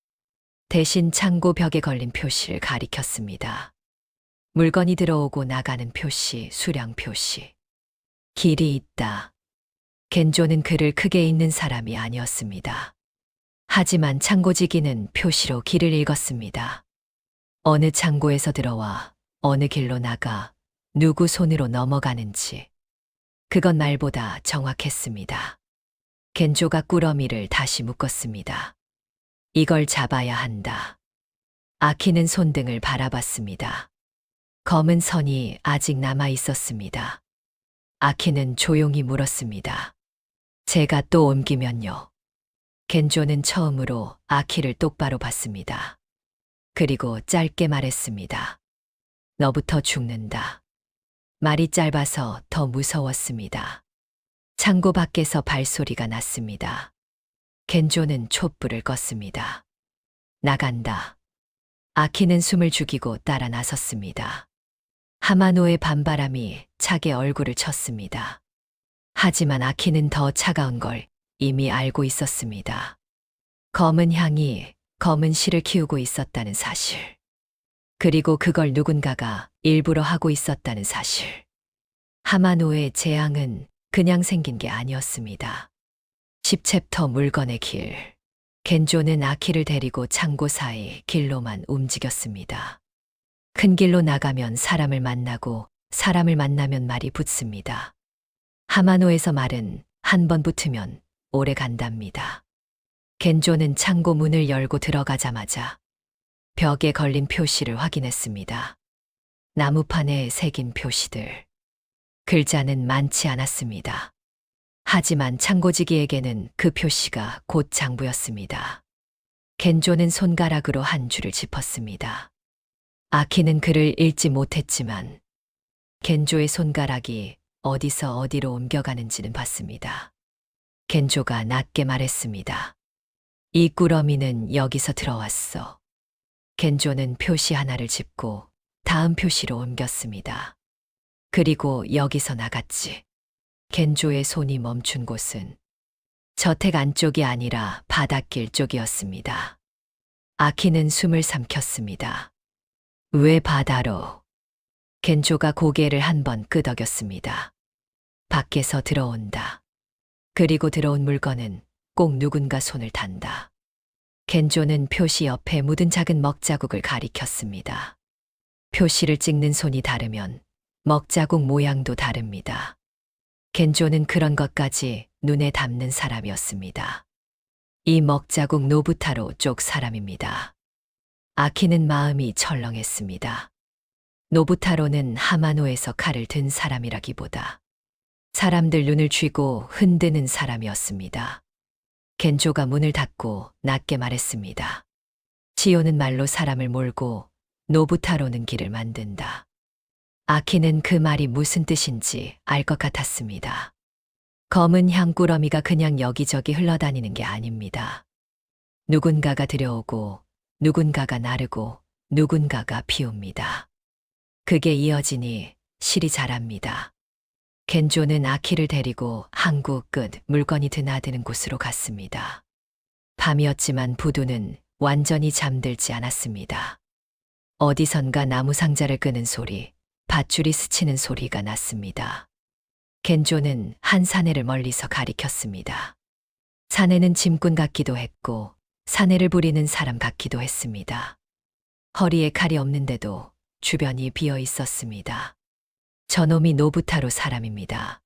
대신 창고 벽에 걸린 표시를 가리켰습니다. 물건이 들어오고 나가는 표시, 수량 표시. 길이 있다. 겐조는 글을 크게 읽는 사람이 아니었습니다. 하지만 창고지기는 표시로 길을 읽었습니다. 어느 창고에서 들어와 어느 길로 나가 누구 손으로 넘어가는지. 그건 말보다 정확했습니다. 겐조가 꾸러미를 다시 묶었습니다. 이걸 잡아야 한다. 아키는 손등을 바라봤습니다. 검은 선이 아직 남아 있었습니다. 아키는 조용히 물었습니다. 제가 또 옮기면요. 겐조는 처음으로 아키를 똑바로 봤습니다. 그리고 짧게 말했습니다. 너부터 죽는다. 말이 짧아서 더 무서웠습니다. 창고 밖에서 발소리가 났습니다. 겐조는 촛불을 껐습니다. 나간다. 아키는 숨을 죽이고 따라 나섰습니다. 하마노의 밤바람이 차게 얼굴을 쳤습니다. 하지만 아키는 더 차가운 걸 이미 알고 있었습니다. 검은 향이 검은 실을 키우고 있었다는 사실. 그리고 그걸 누군가가 일부러 하고 있었다는 사실. 하마노의 재앙은 그냥 생긴 게 아니었습니다. 10챕터 물건의 길. 겐조는 아키를 데리고 창고 사이 길로만 움직였습니다. 큰 길로 나가면 사람을 만나고 사람을 만나면 말이 붙습니다. 하마노에서 말은 한 번 붙으면 오래 간답니다. 겐조는 창고 문을 열고 들어가자마자 벽에 걸린 표시를 확인했습니다. 나무판에 새긴 표시들. 글자는 많지 않았습니다. 하지만 창고지기에게는 그 표시가 곧 장부였습니다. 겐조는 손가락으로 한 줄을 짚었습니다. 아키는 글을 읽지 못했지만 겐조의 손가락이 어디서 어디로 옮겨가는지는 봤습니다. 겐조가 낮게 말했습니다. 이 꾸러미는 여기서 들어왔어. 겐조는 표시 하나를 짚고 다음 표시로 옮겼습니다. 그리고 여기서 나갔지. 겐조의 손이 멈춘 곳은 저택 안쪽이 아니라 바닷길 쪽이었습니다. 아키는 숨을 삼켰습니다. 왜 바다로? 겐조가 고개를 한번 끄덕였습니다. 밖에서 들어온다. 그리고 들어온 물건은 꼭 누군가 손을 단다. 겐조는 표시 옆에 묻은 작은 먹자국을 가리켰습니다. 표시를 찍는 손이 다르면 먹자국 모양도 다릅니다. 겐조는 그런 것까지 눈에 담는 사람이었습니다. 이 먹자국 노부타로 쪽 사람입니다. 아키는 마음이 철렁했습니다. 노부타로는 하마노에서 칼을 든 사람이라기보다 사람들 눈을 쥐고 흔드는 사람이었습니다. 겐조가 문을 닫고 낮게 말했습니다. 치요는 말로 사람을 몰고 노부타로는 길을 만든다. 아키는 그 말이 무슨 뜻인지 알 것 같았습니다. 검은 향꾸러미가 그냥 여기저기 흘러다니는 게 아닙니다. 누군가가 들여오고 누군가가 나르고 누군가가 피웁니다. 그게 이어지니 실이 자랍니다. 겐조는 아키를 데리고 항구 끝 물건이 드나드는 곳으로 갔습니다. 밤이었지만 부두는 완전히 잠들지 않았습니다. 어디선가 나무 상자를 끄는 소리, 밧줄이 스치는 소리가 났습니다. 겐조는 한 사내를 멀리서 가리켰습니다. 사내는 짐꾼 같기도 했고 사내를 부리는 사람 같기도 했습니다. 허리에 칼이 없는데도 주변이 비어 있었습니다. 저놈이 노부타로 사람입니다.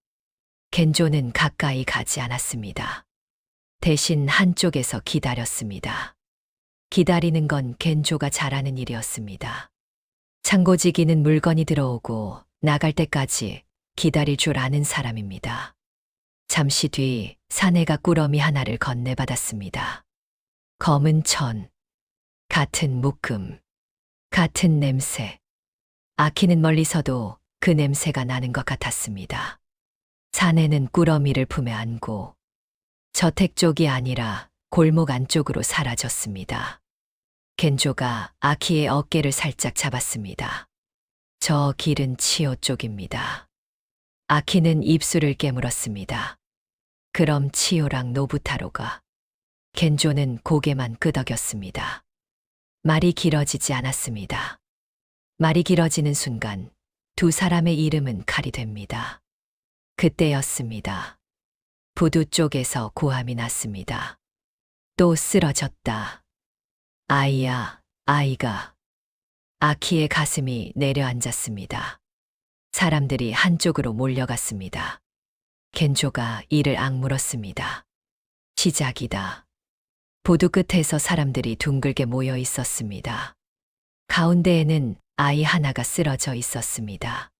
겐조는 가까이 가지 않았습니다. 대신 한쪽에서 기다렸습니다. 기다리는 건 겐조가 잘하는 일이었습니다. 창고지기는 물건이 들어오고 나갈 때까지 기다릴 줄 아는 사람입니다. 잠시 뒤 사내가 꾸러미 하나를 건네받았습니다. 검은 천, 같은 묶음, 같은 냄새. 아키는 멀리서도 그 냄새가 나는 것 같았습니다. 사내는 꾸러미를 품에 안고 저택 쪽이 아니라 골목 안쪽으로 사라졌습니다. 겐조가 아키의 어깨를 살짝 잡았습니다. 저 길은 치오 쪽입니다. 아키는 입술을 깨물었습니다. 그럼 치오랑 노부타로가. 겐조는 고개만 끄덕였습니다. 말이 길어지지 않았습니다. 말이 길어지는 순간 두 사람의 이름은 칼이 됩니다. 그때였습니다. 부두 쪽에서 고함이 났습니다. 또 쓰러졌다. 아이야, 아이가. 아키의 가슴이 내려앉았습니다. 사람들이 한쪽으로 몰려갔습니다. 겐조가 이를 악물었습니다. 시작이다. 부두 끝에서 사람들이 둥글게 모여 있었습니다. 가운데에는 아이 하나가 쓰러져 있었습니다.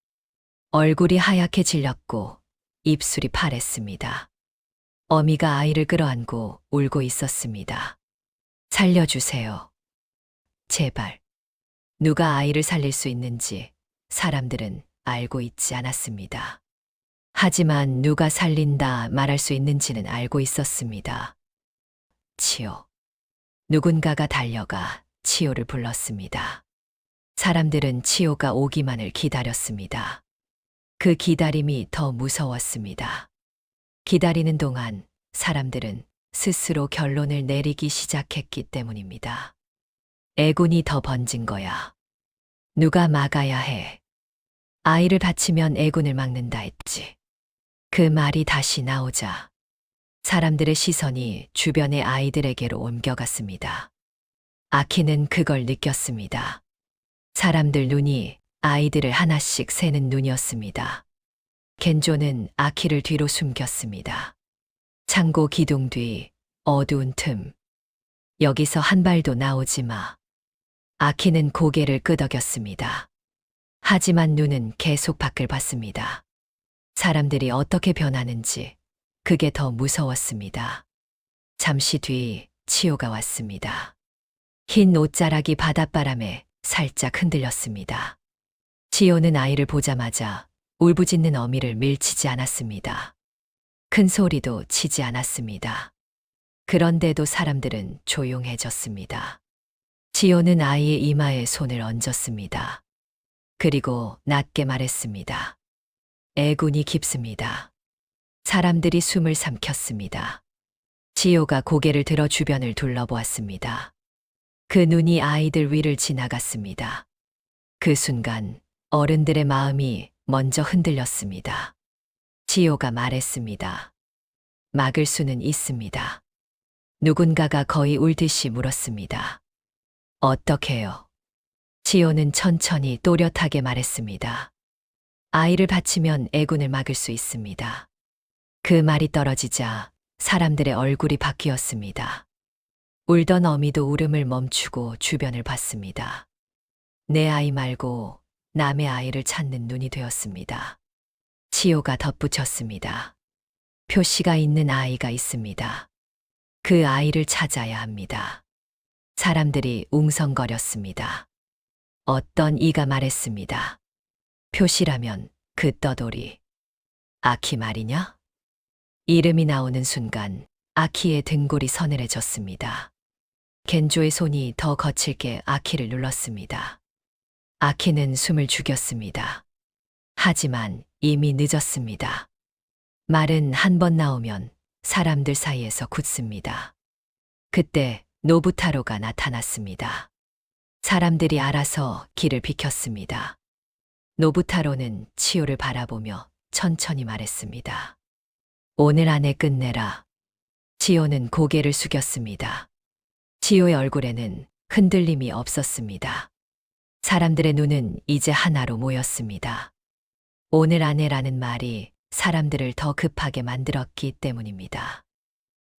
얼굴이 하얗게 질렸고 입술이 파랬습니다. 어미가 아이를 끌어안고 울고 있었습니다. 살려주세요. 제발. 누가 아이를 살릴 수 있는지 사람들은 알고 있지 않았습니다. 하지만 누가 살린다 말할 수 있는지는 알고 있었습니다. 치요. 누군가가 달려가 치요를 불렀습니다. 사람들은 치요가 오기만을 기다렸습니다. 그 기다림이 더 무서웠습니다. 기다리는 동안 사람들은 스스로 결론을 내리기 시작했기 때문입니다. 애군이 더 번진 거야. 누가 막아야 해. 아이를 바치면 애군을 막는다 했지. 그 말이 다시 나오자 사람들의 시선이 주변의 아이들에게로 옮겨갔습니다. 아키는 그걸 느꼈습니다. 사람들 눈이 아이들을 하나씩 세는 눈이었습니다. 겐조는 아키를 뒤로 숨겼습니다. 창고 기둥 뒤 어두운 틈. 여기서 한 발도 나오지 마. 아키는 고개를 끄덕였습니다. 하지만 눈은 계속 밖을 봤습니다. 사람들이 어떻게 변하는지 그게 더 무서웠습니다. 잠시 뒤 치요가 왔습니다. 흰 옷자락이 바닷바람에 살짝 흔들렸습니다. 치요는 아이를 보자마자 울부짖는 어미를 밀치지 않았습니다. 큰 소리도 치지 않았습니다. 그런데도 사람들은 조용해졌습니다. 치요는 아이의 이마에 손을 얹었습니다. 그리고 낮게 말했습니다. 애군이 깊습니다. 사람들이 숨을 삼켰습니다. 치요가 고개를 들어 주변을 둘러보았습니다. 그 눈이 아이들 위를 지나갔습니다. 그 순간 어른들의 마음이 먼저 흔들렸습니다. 치요가 말했습니다. 막을 수는 있습니다. 누군가가 거의 울듯이 물었습니다. 어떻게요? 치요는 천천히 또렷하게 말했습니다. 아이를 바치면 애군을 막을 수 있습니다. 그 말이 떨어지자 사람들의 얼굴이 바뀌었습니다. 울던 어미도 울음을 멈추고 주변을 봤습니다. 내 아이 말고 남의 아이를 찾는 눈이 되었습니다. 치요가 덧붙였습니다. 표시가 있는 아이가 있습니다. 그 아이를 찾아야 합니다. 사람들이 웅성거렸습니다. 어떤 이가 말했습니다. 표시라면 그 떠돌이. 아키 말이냐? 이름이 나오는 순간 아키의 등골이 서늘해졌습니다. 겐조의 손이 더 거칠게 아키를 눌렀습니다. 아키는 숨을 죽였습니다. 하지만 이미 늦었습니다. 말은 한 번 나오면 사람들 사이에서 굳습니다. 그때 노부타로가 나타났습니다. 사람들이 알아서 길을 비켰습니다. 노부타로는 치요를 바라보며 천천히 말했습니다. 오늘 안에 끝내라. 치요는 고개를 숙였습니다. 치요의 얼굴에는 흔들림이 없었습니다. 사람들의 눈은 이제 하나로 모였습니다. 오늘 안에라는 말이 사람들을 더 급하게 만들었기 때문입니다.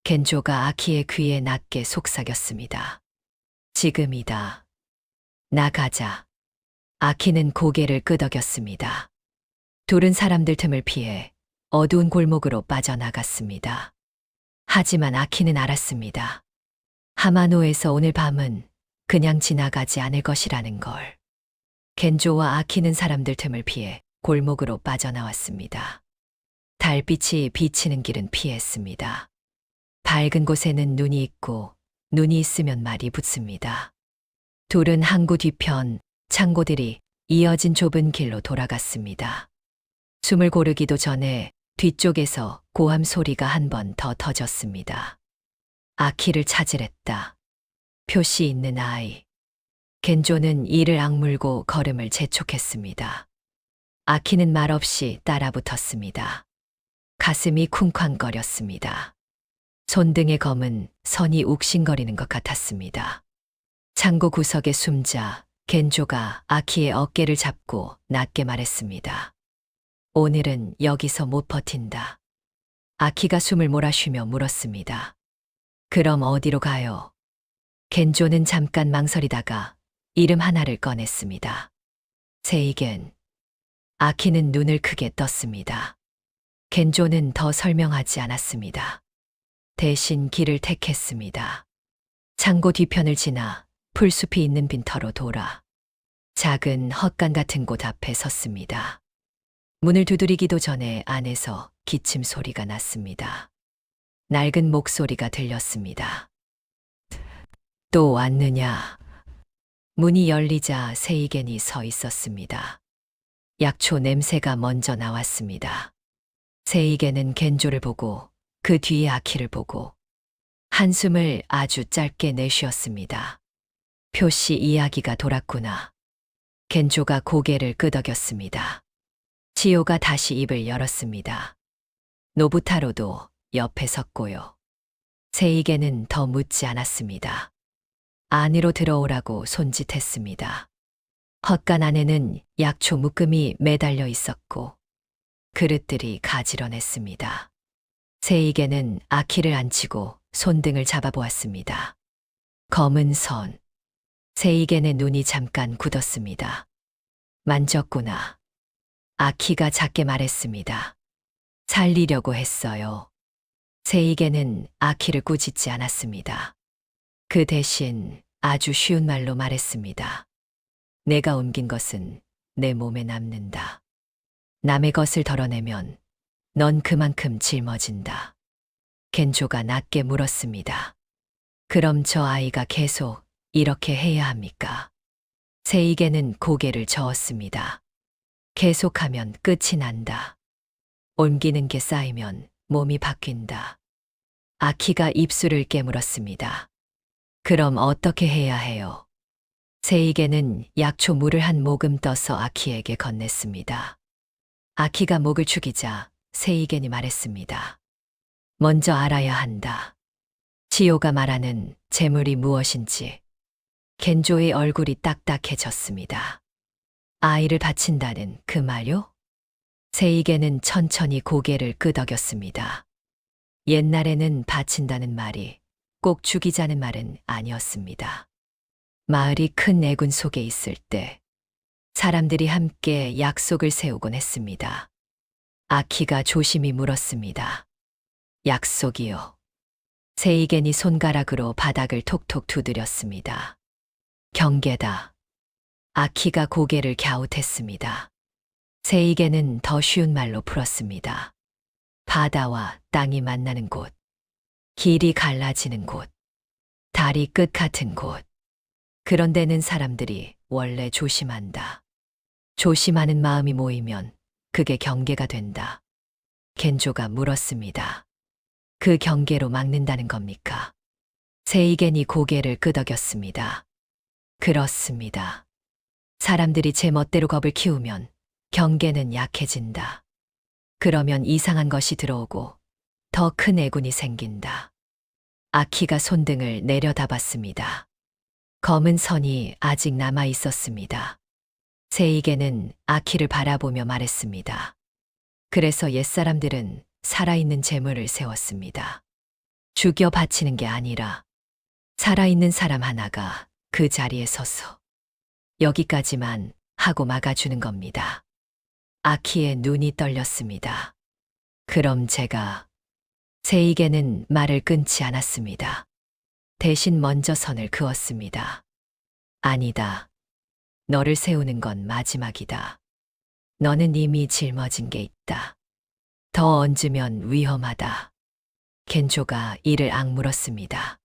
겐조가 아키의 귀에 낮게 속삭였습니다. 지금이다. 나가자. 아키는 고개를 끄덕였습니다. 둘은 사람들 틈을 피해 어두운 골목으로 빠져나갔습니다. 하지만 아키는 알았습니다. 하마노에서 오늘 밤은 그냥 지나가지 않을 것이라는 걸. 겐조와 아키는 사람들 틈을 피해 골목으로 빠져나왔습니다. 달빛이 비치는 길은 피했습니다. 밝은 곳에는 눈이 있고 눈이 있으면 말이 붙습니다. 둘은 항구 뒤편 창고들이 이어진 좁은 길로 돌아갔습니다. 숨을 고르기도 전에 뒤쪽에서 고함 소리가 한 번 더 터졌습니다. 아키를 찾으랬다. 표시 있는 아이. 겐조는 이를 악물고 걸음을 재촉했습니다. 아키는 말없이 따라붙었습니다. 가슴이 쿵쾅거렸습니다. 손등의 검은 선이 욱신거리는 것 같았습니다. 창고 구석에 숨자 겐조가 아키의 어깨를 잡고 낮게 말했습니다. 오늘은 여기서 못 버틴다. 아키가 숨을 몰아쉬며 물었습니다. 그럼 어디로 가요? 겐조는 잠깐 망설이다가 이름 하나를 꺼냈습니다. 세이겐. 아키는 눈을 크게 떴습니다. 겐조는 더 설명하지 않았습니다. 대신 길을 택했습니다. 창고 뒤편을 지나 풀숲이 있는 빈터로 돌아 작은 헛간 같은 곳 앞에 섰습니다. 문을 두드리기도 전에 안에서 기침 소리가 났습니다. 낡은 목소리가 들렸습니다. 또 왔느냐? 문이 열리자 세이겐이 서 있었습니다. 약초 냄새가 먼저 나왔습니다. 세이겐은 겐조를 보고 그 뒤에 아키를 보고 한숨을 아주 짧게 내쉬었습니다. 표시 이야기가 돌았구나. 겐조가 고개를 끄덕였습니다. 치요가 다시 입을 열었습니다. 노부타로도 옆에 섰고요. 세이겐은 더 묻지 않았습니다. 안으로 들어오라고 손짓했습니다. 헛간 안에는 약초 묶음이 매달려 있었고 그릇들이 가지런했습니다. 세이겐은 아키를 앉히고 손등을 잡아보았습니다. 검은 선. 세이겐의 눈이 잠깐 굳었습니다. 만졌구나. 아키가 작게 말했습니다. 살리려고 했어요. 세이겐은 아키를 꾸짖지 않았습니다. 그 대신 아주 쉬운 말로 말했습니다. 내가 옮긴 것은 내 몸에 남는다. 남의 것을 덜어내면 넌 그만큼 짊어진다. 겐조가 낮게 물었습니다. 그럼 저 아이가 계속 이렇게 해야 합니까? 세이겐은 고개를 저었습니다. 계속하면 끝이 난다. 옮기는 게 쌓이면 몸이 바뀐다. 아키가 입술을 깨물었습니다. 그럼 어떻게 해야 해요? 세이겐은 약초 물을 한 모금 떠서 아키에게 건넸습니다. 아키가 목을 축이자 세이겐이 말했습니다. 먼저 알아야 한다. 치요가 말하는 재물이 무엇인지. 겐조의 얼굴이 딱딱해졌습니다. 아이를 바친다는 그 말요? 세이겐은 천천히 고개를 끄덕였습니다. 옛날에는 바친다는 말이 꼭 죽이자는 말은 아니었습니다. 마을이 큰 애군 속에 있을 때 사람들이 함께 약속을 세우곤 했습니다. 아키가 조심히 물었습니다. 약속이요. 세이겐이 손가락으로 바닥을 톡톡 두드렸습니다. 경계다. 아키가 고개를 갸웃했습니다. 세이겐은 더 쉬운 말로 풀었습니다. 바다와 땅이 만나는 곳, 길이 갈라지는 곳, 다리 끝 같은 곳. 그런 데는 사람들이 원래 조심한다. 조심하는 마음이 모이면 그게 경계가 된다. 겐조가 물었습니다. 그 경계로 막는다는 겁니까? 세이겐이 고개를 끄덕였습니다. 그렇습니다. 사람들이 제 멋대로 겁을 키우면 경계는 약해진다. 그러면 이상한 것이 들어오고 더 큰 애군이 생긴다. 아키가 손등을 내려다봤습니다. 검은 선이 아직 남아 있었습니다. 세이겐은 아키를 바라보며 말했습니다. 그래서 옛사람들은 살아있는 재물을 세웠습니다. 죽여 바치는 게 아니라 살아있는 사람 하나가 그 자리에 서서 여기까지만 하고 막아주는 겁니다. 아키의 눈이 떨렸습니다. 그럼 제가... 세이겐은 말을 끊지 않았습니다. 대신 먼저 선을 그었습니다. 아니다. 너를 세우는 건 마지막이다. 너는 이미 짊어진 게 있다. 더 얹으면 위험하다. 겐조가 이를 악물었습니다.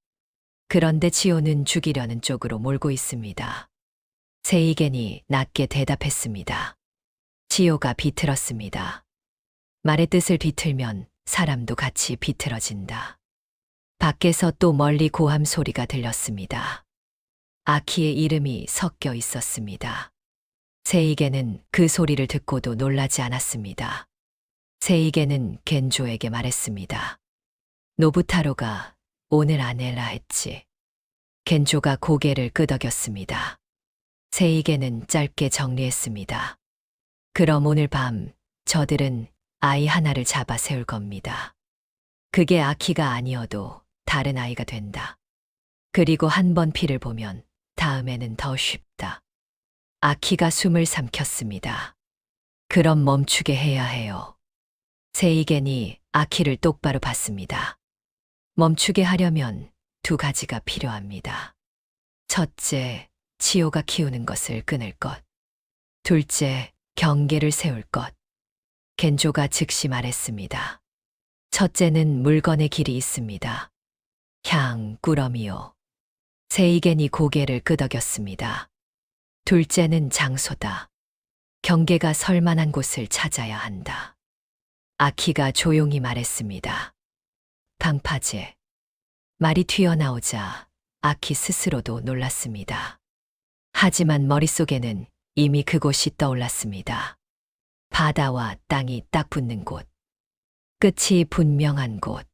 그런데 치요는 죽이려는 쪽으로 몰고 있습니다. 세이겐이 낮게 대답했습니다. 치요가 비틀었습니다. 말의 뜻을 비틀면 사람도 같이 비틀어진다. 밖에서 또 멀리 고함 소리가 들렸습니다. 아키의 이름이 섞여 있었습니다. 세이겐은 그 소리를 듣고도 놀라지 않았습니다. 세이겐은 겐조에게 말했습니다. 노부타로가 오늘 안 해라 했지. 겐조가 고개를 끄덕였습니다. 세이겐은 짧게 정리했습니다. 그럼 오늘 밤 저들은 아이 하나를 잡아 세울 겁니다. 그게 아키가 아니어도 다른 아이가 된다. 그리고 한 번 피를 보면 다음에는 더 쉽다. 아키가 숨을 삼켰습니다. 그럼 멈추게 해야 해요. 세이겐이 아키를 똑바로 봤습니다. 멈추게 하려면 두 가지가 필요합니다. 첫째, 치호가 키우는 것을 끊을 것. 둘째, 경계를 세울 것. 겐조가 즉시 말했습니다. 첫째는 물건의 길이 있습니다. 향, 꾸러미요. 세이겐이 고개를 끄덕였습니다. 둘째는 장소다. 경계가 설 만한 곳을 찾아야 한다. 아키가 조용히 말했습니다. 방파제. 말이 튀어나오자 아키 스스로도 놀랐습니다. 하지만 머릿속에는 이미 그곳이 떠올랐습니다. 바다와 땅이 딱 붙는 곳. 끝이 분명한 곳.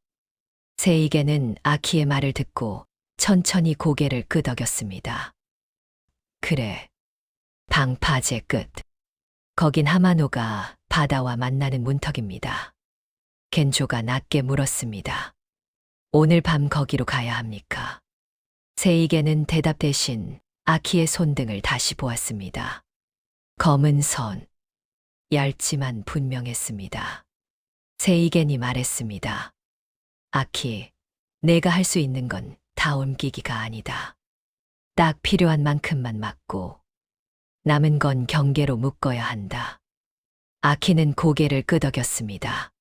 세이겐은 아키의 말을 듣고 천천히 고개를 끄덕였습니다. 그래. 방파제 끝. 거긴 하마노가 바다와 만나는 문턱입니다. 겐조가 낮게 물었습니다. 오늘 밤 거기로 가야 합니까? 세이겐은 대답 대신 아키의 손등을 다시 보았습니다. 검은 선. 얇지만 분명했습니다. 세이겐이 말했습니다. 아키, 내가 할 수 있는 건 다 옮기기가 아니다. 딱 필요한 만큼만 막고 남은 건 경계로 묶어야 한다. 아키는 고개를 끄덕였습니다.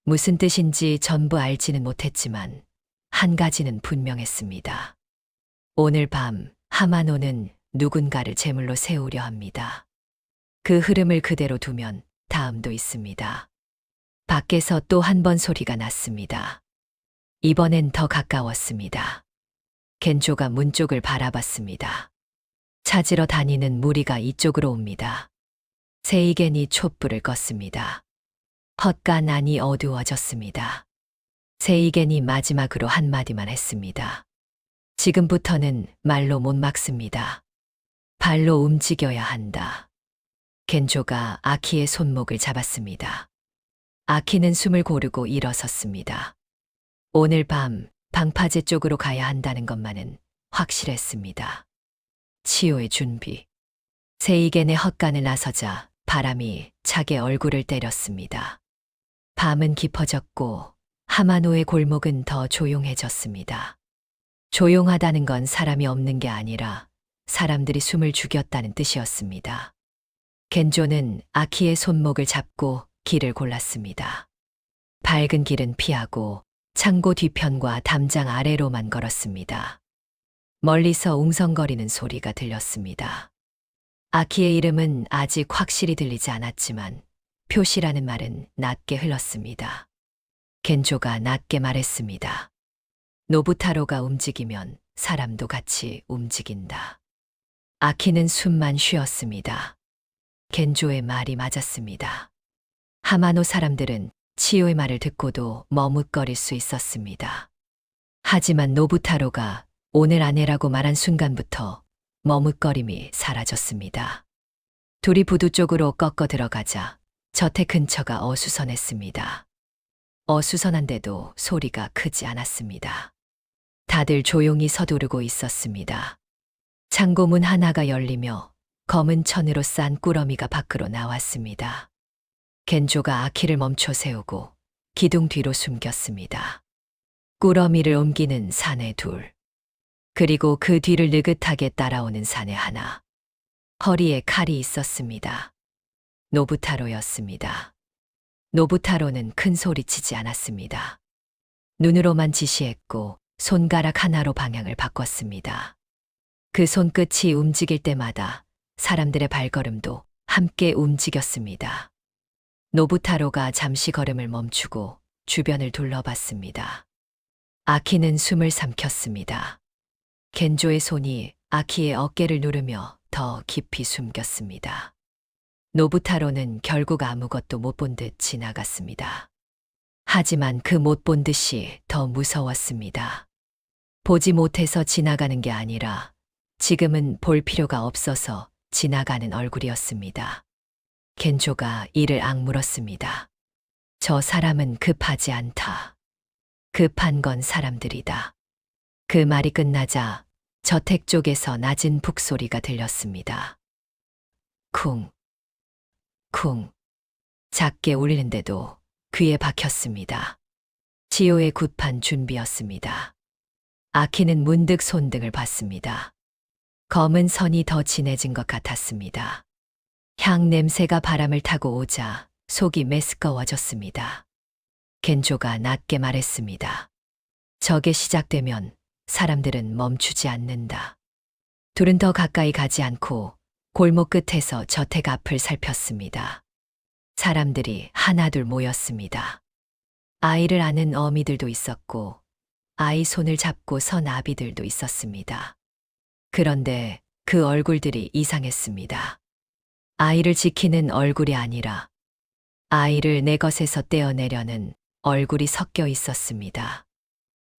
무슨 뜻인지 전부 알지는 못했지만 한 가지는 분명했습니다. 오늘 밤 하마노는 누군가를 제물로 세우려 합니다. 그 흐름을 그대로 두면 다음도 있습니다. 밖에서 또 한 번 소리가 났습니다. 이번엔 더 가까웠습니다. 겐조가 문 쪽을 바라봤습니다. 찾으러 다니는 무리가 이쪽으로 옵니다. 세이겐이 촛불을 껐습니다. 헛간 안이 어두워졌습니다. 세이겐이 마지막으로 한마디만 했습니다. 지금부터는 말로 못 막습니다. 발로 움직여야 한다. 겐조가 아키의 손목을 잡았습니다. 아키는 숨을 고르고 일어섰습니다. 오늘 밤 방파제 쪽으로 가야 한다는 것만은 확실했습니다. 치유의 준비. 세이겐의 헛간을 나서자 바람이 차게 얼굴을 때렸습니다. 밤은 깊어졌고 하마노의 골목은 더 조용해졌습니다. 조용하다는 건 사람이 없는 게 아니라 사람들이 숨을 죽였다는 뜻이었습니다. 겐조는 아키의 손목을 잡고 길을 골랐습니다. 밝은 길은 피하고 창고 뒤편과 담장 아래로만 걸었습니다. 멀리서 웅성거리는 소리가 들렸습니다. 아키의 이름은 아직 확실히 들리지 않았지만 표시라는 말은 낮게 흘렀습니다. 겐조가 낮게 말했습니다. 노부타로가 움직이면 사람도 같이 움직인다. 아키는 숨만 쉬었습니다. 겐조의 말이 맞았습니다. 하마노 사람들은 치요의 말을 듣고도 머뭇거릴 수 있었습니다. 하지만 노부타로가 오늘 아내라고 말한 순간부터 머뭇거림이 사라졌습니다. 둘이 부두 쪽으로 꺾어 들어가자 저택 근처가 어수선했습니다. 어수선한데도 소리가 크지 않았습니다. 다들 조용히 서두르고 있었습니다. 창고문 하나가 열리며 검은 천으로 싼 꾸러미가 밖으로 나왔습니다. 겐조가 아키를 멈춰 세우고 기둥 뒤로 숨겼습니다. 꾸러미를 옮기는 사내 둘, 그리고 그 뒤를 느긋하게 따라오는 사내 하나. 허리에 칼이 있었습니다. 노부타로였습니다. 노부타로는 큰 소리치지 않았습니다. 눈으로만 지시했고 손가락 하나로 방향을 바꿨습니다. 그 손끝이 움직일 때마다 사람들의 발걸음도 함께 움직였습니다. 노부타로가 잠시 걸음을 멈추고 주변을 둘러봤습니다. 아키는 숨을 삼켰습니다. 겐조의 손이 아키의 어깨를 누르며 더 깊이 숨겼습니다. 노부타로는 결국 아무것도 못 본 듯 지나갔습니다. 하지만 그 못 본 듯이 더 무서웠습니다. 보지 못해서 지나가는 게 아니라 지금은 볼 필요가 없어서 지나가는 얼굴이었습니다. 겐조가 이를 악물었습니다. 저 사람은 급하지 않다. 급한 건 사람들이다. 그 말이 끝나자 저택 쪽에서 낮은 북소리가 들렸습니다. 쿵, 쿵. 작게 울리는데도 귀에 박혔습니다. 지호의 굿판 준비였습니다. 아키는 문득 손등을 봤습니다. 검은 선이 더 진해진 것 같았습니다. 향 냄새가 바람을 타고 오자 속이 메스꺼워졌습니다. 겐조가 낮게 말했습니다. 저게 시작되면 사람들은 멈추지 않는다. 둘은 더 가까이 가지 않고 골목 끝에서 저택 앞을 살폈습니다. 사람들이 하나둘 모였습니다. 아이를 아는 어미들도 있었고 아이 손을 잡고 선 아비들도 있었습니다. 그런데 그 얼굴들이 이상했습니다. 아이를 지키는 얼굴이 아니라 아이를 내 것에서 떼어내려는 얼굴이 섞여 있었습니다.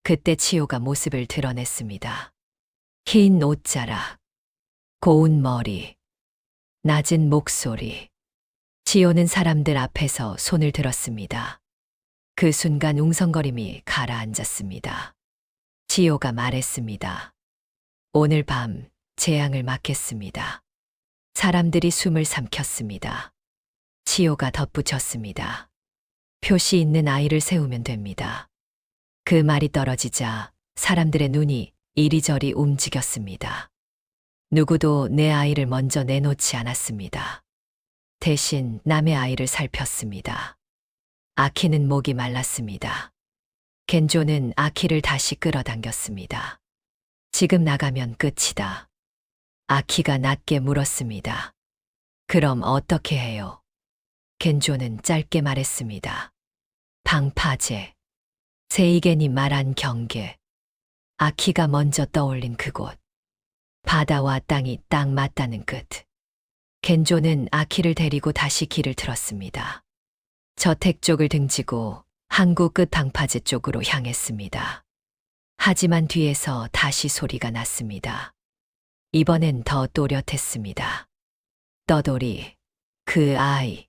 그때 치호가 모습을 드러냈습니다. 흰 옷자락, 고운 머리, 낮은 목소리. 치호는 사람들 앞에서 손을 들었습니다. 그 순간 웅성거림이 가라앉았습니다. 치호가 말했습니다. 오늘 밤 재앙을 막겠습니다. 사람들이 숨을 삼켰습니다. 치호가 덧붙였습니다. 표시 있는 아이를 세우면 됩니다. 그 말이 떨어지자 사람들의 눈이 이리저리 움직였습니다. 누구도 내 아이를 먼저 내놓지 않았습니다. 대신 남의 아이를 살폈습니다. 아키는 목이 말랐습니다. 겐조는 아키를 다시 끌어당겼습니다. 지금 나가면 끝이다. 아키가 낮게 물었습니다. 그럼 어떻게 해요? 겐조는 짧게 말했습니다. 방파제. 세이겐이 말한 경계. 아키가 먼저 떠올린 그곳. 바다와 땅이 딱 맞다는 끝. 겐조는 아키를 데리고 다시 길을 틀었습니다. 저택 쪽을 등지고 항구 끝 방파제 쪽으로 향했습니다. 하지만 뒤에서 다시 소리가 났습니다. 이번엔 더 또렷했습니다. 떠돌이, 그 아이.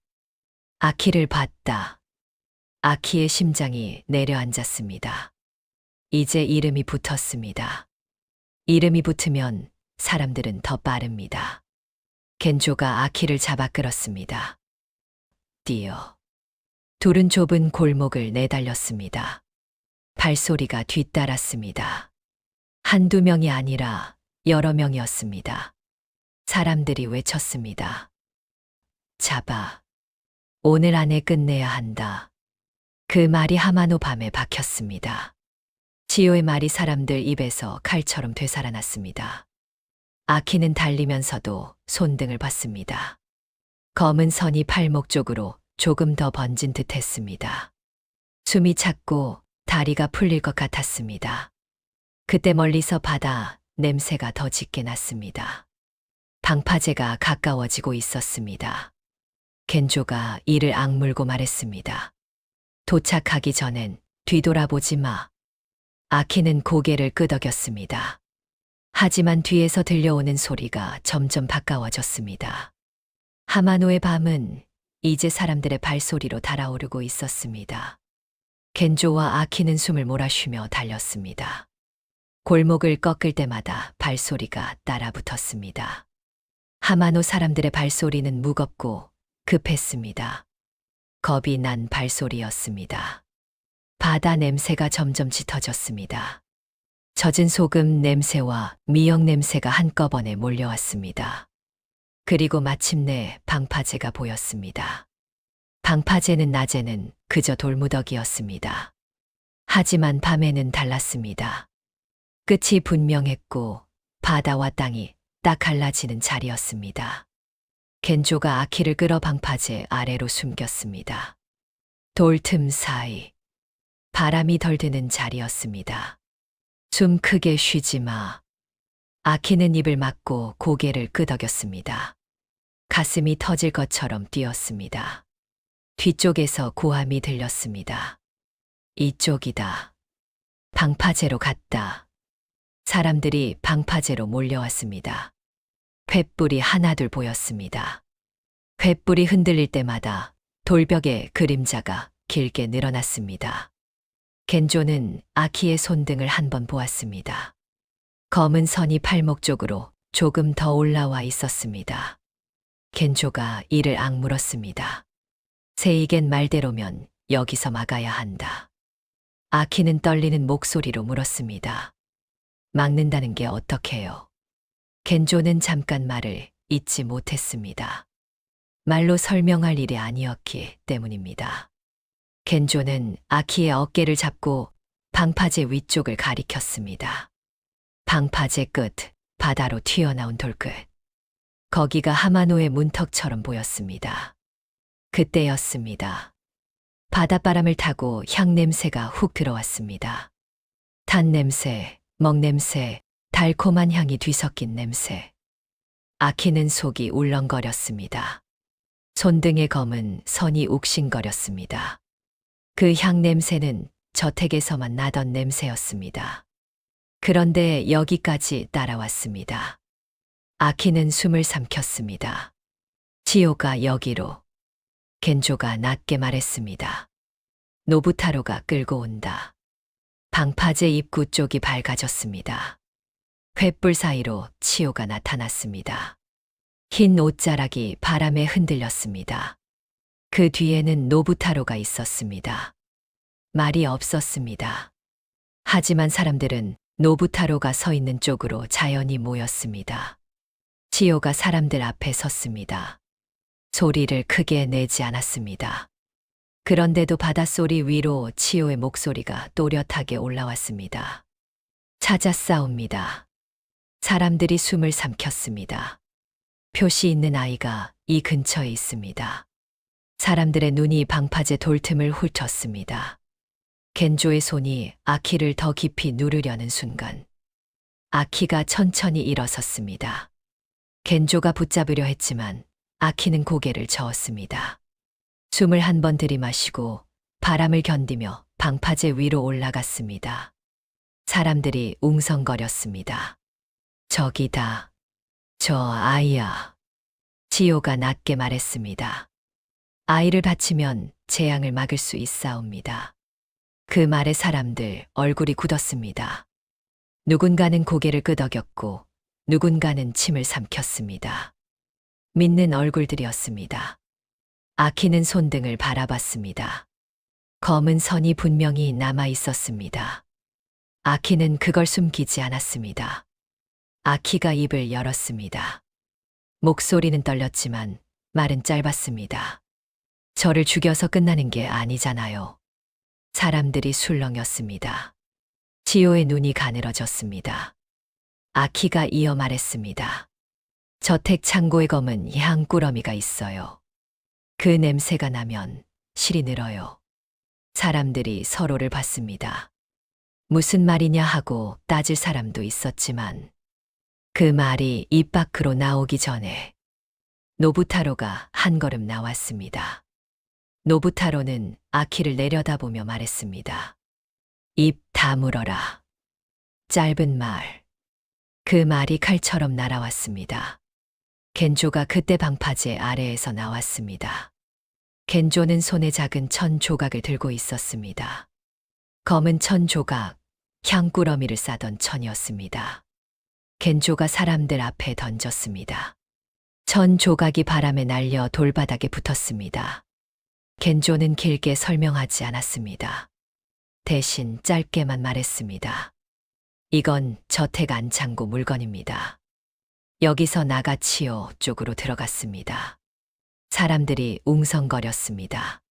아키를 봤다. 아키의 심장이 내려앉았습니다. 이제 이름이 붙었습니다. 이름이 붙으면 사람들은 더 빠릅니다. 겐조가 아키를 잡아 끌었습니다. 뛰어. 둘은 좁은 골목을 내달렸습니다. 발소리가 뒤따랐습니다. 한두 명이 아니라 여러 명이었습니다. 사람들이 외쳤습니다. 잡아. 오늘 안에 끝내야 한다. 그 말이 하마노 밤에 박혔습니다. 지호의 말이 사람들 입에서 칼처럼 되살아났습니다. 아키는 달리면서도 손등을 봤습니다. 검은 선이 팔목 쪽으로 조금 더 번진 듯 했습니다. 숨이 찼고 다리가 풀릴 것 같았습니다. 그때 멀리서 바다 냄새가 더 짙게 났습니다. 방파제가 가까워지고 있었습니다. 겐조가 이를 악물고 말했습니다. 도착하기 전엔 뒤돌아보지 마. 아키는 고개를 끄덕였습니다. 하지만 뒤에서 들려오는 소리가 점점 가까워졌습니다. 하마노의 밤은 이제 사람들의 발소리로 달아오르고 있었습니다. 겐조와 아키는 숨을 몰아쉬며 달렸습니다. 골목을 꺾을 때마다 발소리가 따라붙었습니다. 하마노 사람들의 발소리는 무겁고 급했습니다. 겁이 난 발소리였습니다. 바다 냄새가 점점 짙어졌습니다. 젖은 소금 냄새와 미역 냄새가 한꺼번에 몰려왔습니다. 그리고 마침내 방파제가 보였습니다. 방파제는 낮에는 그저 돌무더기였습니다. 하지만 밤에는 달랐습니다. 끝이 분명했고 바다와 땅이 딱 갈라지는 자리였습니다. 겐조가 아키를 끌어 방파제 아래로 숨겼습니다. 돌틈 사이 바람이 덜 드는 자리였습니다. 숨 크게 쉬지 마. 아키는 입을 막고 고개를 끄덕였습니다. 가슴이 터질 것처럼 뛰었습니다. 뒤쪽에서 고함이 들렸습니다. 이쪽이다. 방파제로 갔다. 사람들이 방파제로 몰려왔습니다. 횃불이 하나둘 보였습니다. 횃불이 흔들릴 때마다 돌벽의 그림자가 길게 늘어났습니다. 겐조는 아키의 손등을 한번 보았습니다. 검은 선이 팔목 쪽으로 조금 더 올라와 있었습니다. 겐조가 이를 악물었습니다. 세이겐 말대로면 여기서 막아야 한다. 아키는 떨리는 목소리로 물었습니다. 막는다는 게 어떡해요? 겐조는 잠깐 말을 잇지 못했습니다. 말로 설명할 일이 아니었기 때문입니다. 겐조는 아키의 어깨를 잡고 방파제 위쪽을 가리켰습니다. 방파제 끝, 바다로 튀어나온 돌끝. 거기가 하마노의 문턱처럼 보였습니다. 그때였습니다. 바닷바람을 타고 향 냄새가 훅 들어왔습니다. 탄 냄새, 먹 냄새, 달콤한 향이 뒤섞인 냄새. 아키는 속이 울렁거렸습니다. 손등의 검은 선이 욱신거렸습니다. 그 향 냄새는 저택에서만 나던 냄새였습니다. 그런데 여기까지 따라왔습니다. 아키는 숨을 삼켰습니다. 지오가 여기로. 겐조가 낮게 말했습니다. 노부타로가 끌고 온다. 방파제 입구 쪽이 밝아졌습니다. 횃불 사이로 치오가 나타났습니다. 흰 옷자락이 바람에 흔들렸습니다. 그 뒤에는 노부타로가 있었습니다. 말이 없었습니다. 하지만 사람들은 노부타로가 서 있는 쪽으로 자연히 모였습니다. 치오가 사람들 앞에 섰습니다. 소리를 크게 내지 않았습니다. 그런데도 바닷소리 위로 치오의 목소리가 또렷하게 올라왔습니다. 찾아 싸웁니다. 사람들이 숨을 삼켰습니다. 표시 있는 아이가 이 근처에 있습니다. 사람들의 눈이 방파제 돌틈을 훑었습니다. 겐조의 손이 아키를 더 깊이 누르려는 순간 아키가 천천히 일어섰습니다. 겐조가 붙잡으려 했지만 아키는 고개를 저었습니다. 숨을 한 번 들이마시고 바람을 견디며 방파제 위로 올라갔습니다. 사람들이 웅성거렸습니다. 저기다. 저 아이야. 지오가 낮게 말했습니다. 아이를 바치면 재앙을 막을 수 있사옵니다. 그 말에 사람들 얼굴이 굳었습니다. 누군가는 고개를 끄덕였고 누군가는 침을 삼켰습니다. 믿는 얼굴들이었습니다. 아키는 손등을 바라봤습니다. 검은 선이 분명히 남아 있었습니다. 아키는 그걸 숨기지 않았습니다. 아키가 입을 열었습니다. 목소리는 떨렸지만 말은 짧았습니다. 저를 죽여서 끝나는 게 아니잖아요. 사람들이 술렁였습니다. 지오의 눈이 가늘어졌습니다. 아키가 이어 말했습니다. 저택 창고에 검은 향꾸러미가 있어요. 그 냄새가 나면 실이 늘어요. 사람들이 서로를 봤습니다. 무슨 말이냐 하고 따질 사람도 있었지만 그 말이 입 밖으로 나오기 전에 노부타로가 한 걸음 나왔습니다. 노부타로는 아키를 내려다보며 말했습니다. 입 다물어라. 짧은 말. 그 말이 칼처럼 날아왔습니다. 겐조가 그때 방파제 아래에서 나왔습니다. 겐조는 손에 작은 천 조각을 들고 있었습니다. 검은 천 조각, 향꾸러미를 싸던 천이었습니다. 겐조가 사람들 앞에 던졌습니다. 천 조각이 바람에 날려 돌바닥에 붙었습니다. 겐조는 길게 설명하지 않았습니다. 대신 짧게만 말했습니다. 이건 저택 안창고 물건입니다. 여기서 나가치오 쪽으로 들어갔습니다. 사람들이 웅성거렸습니다.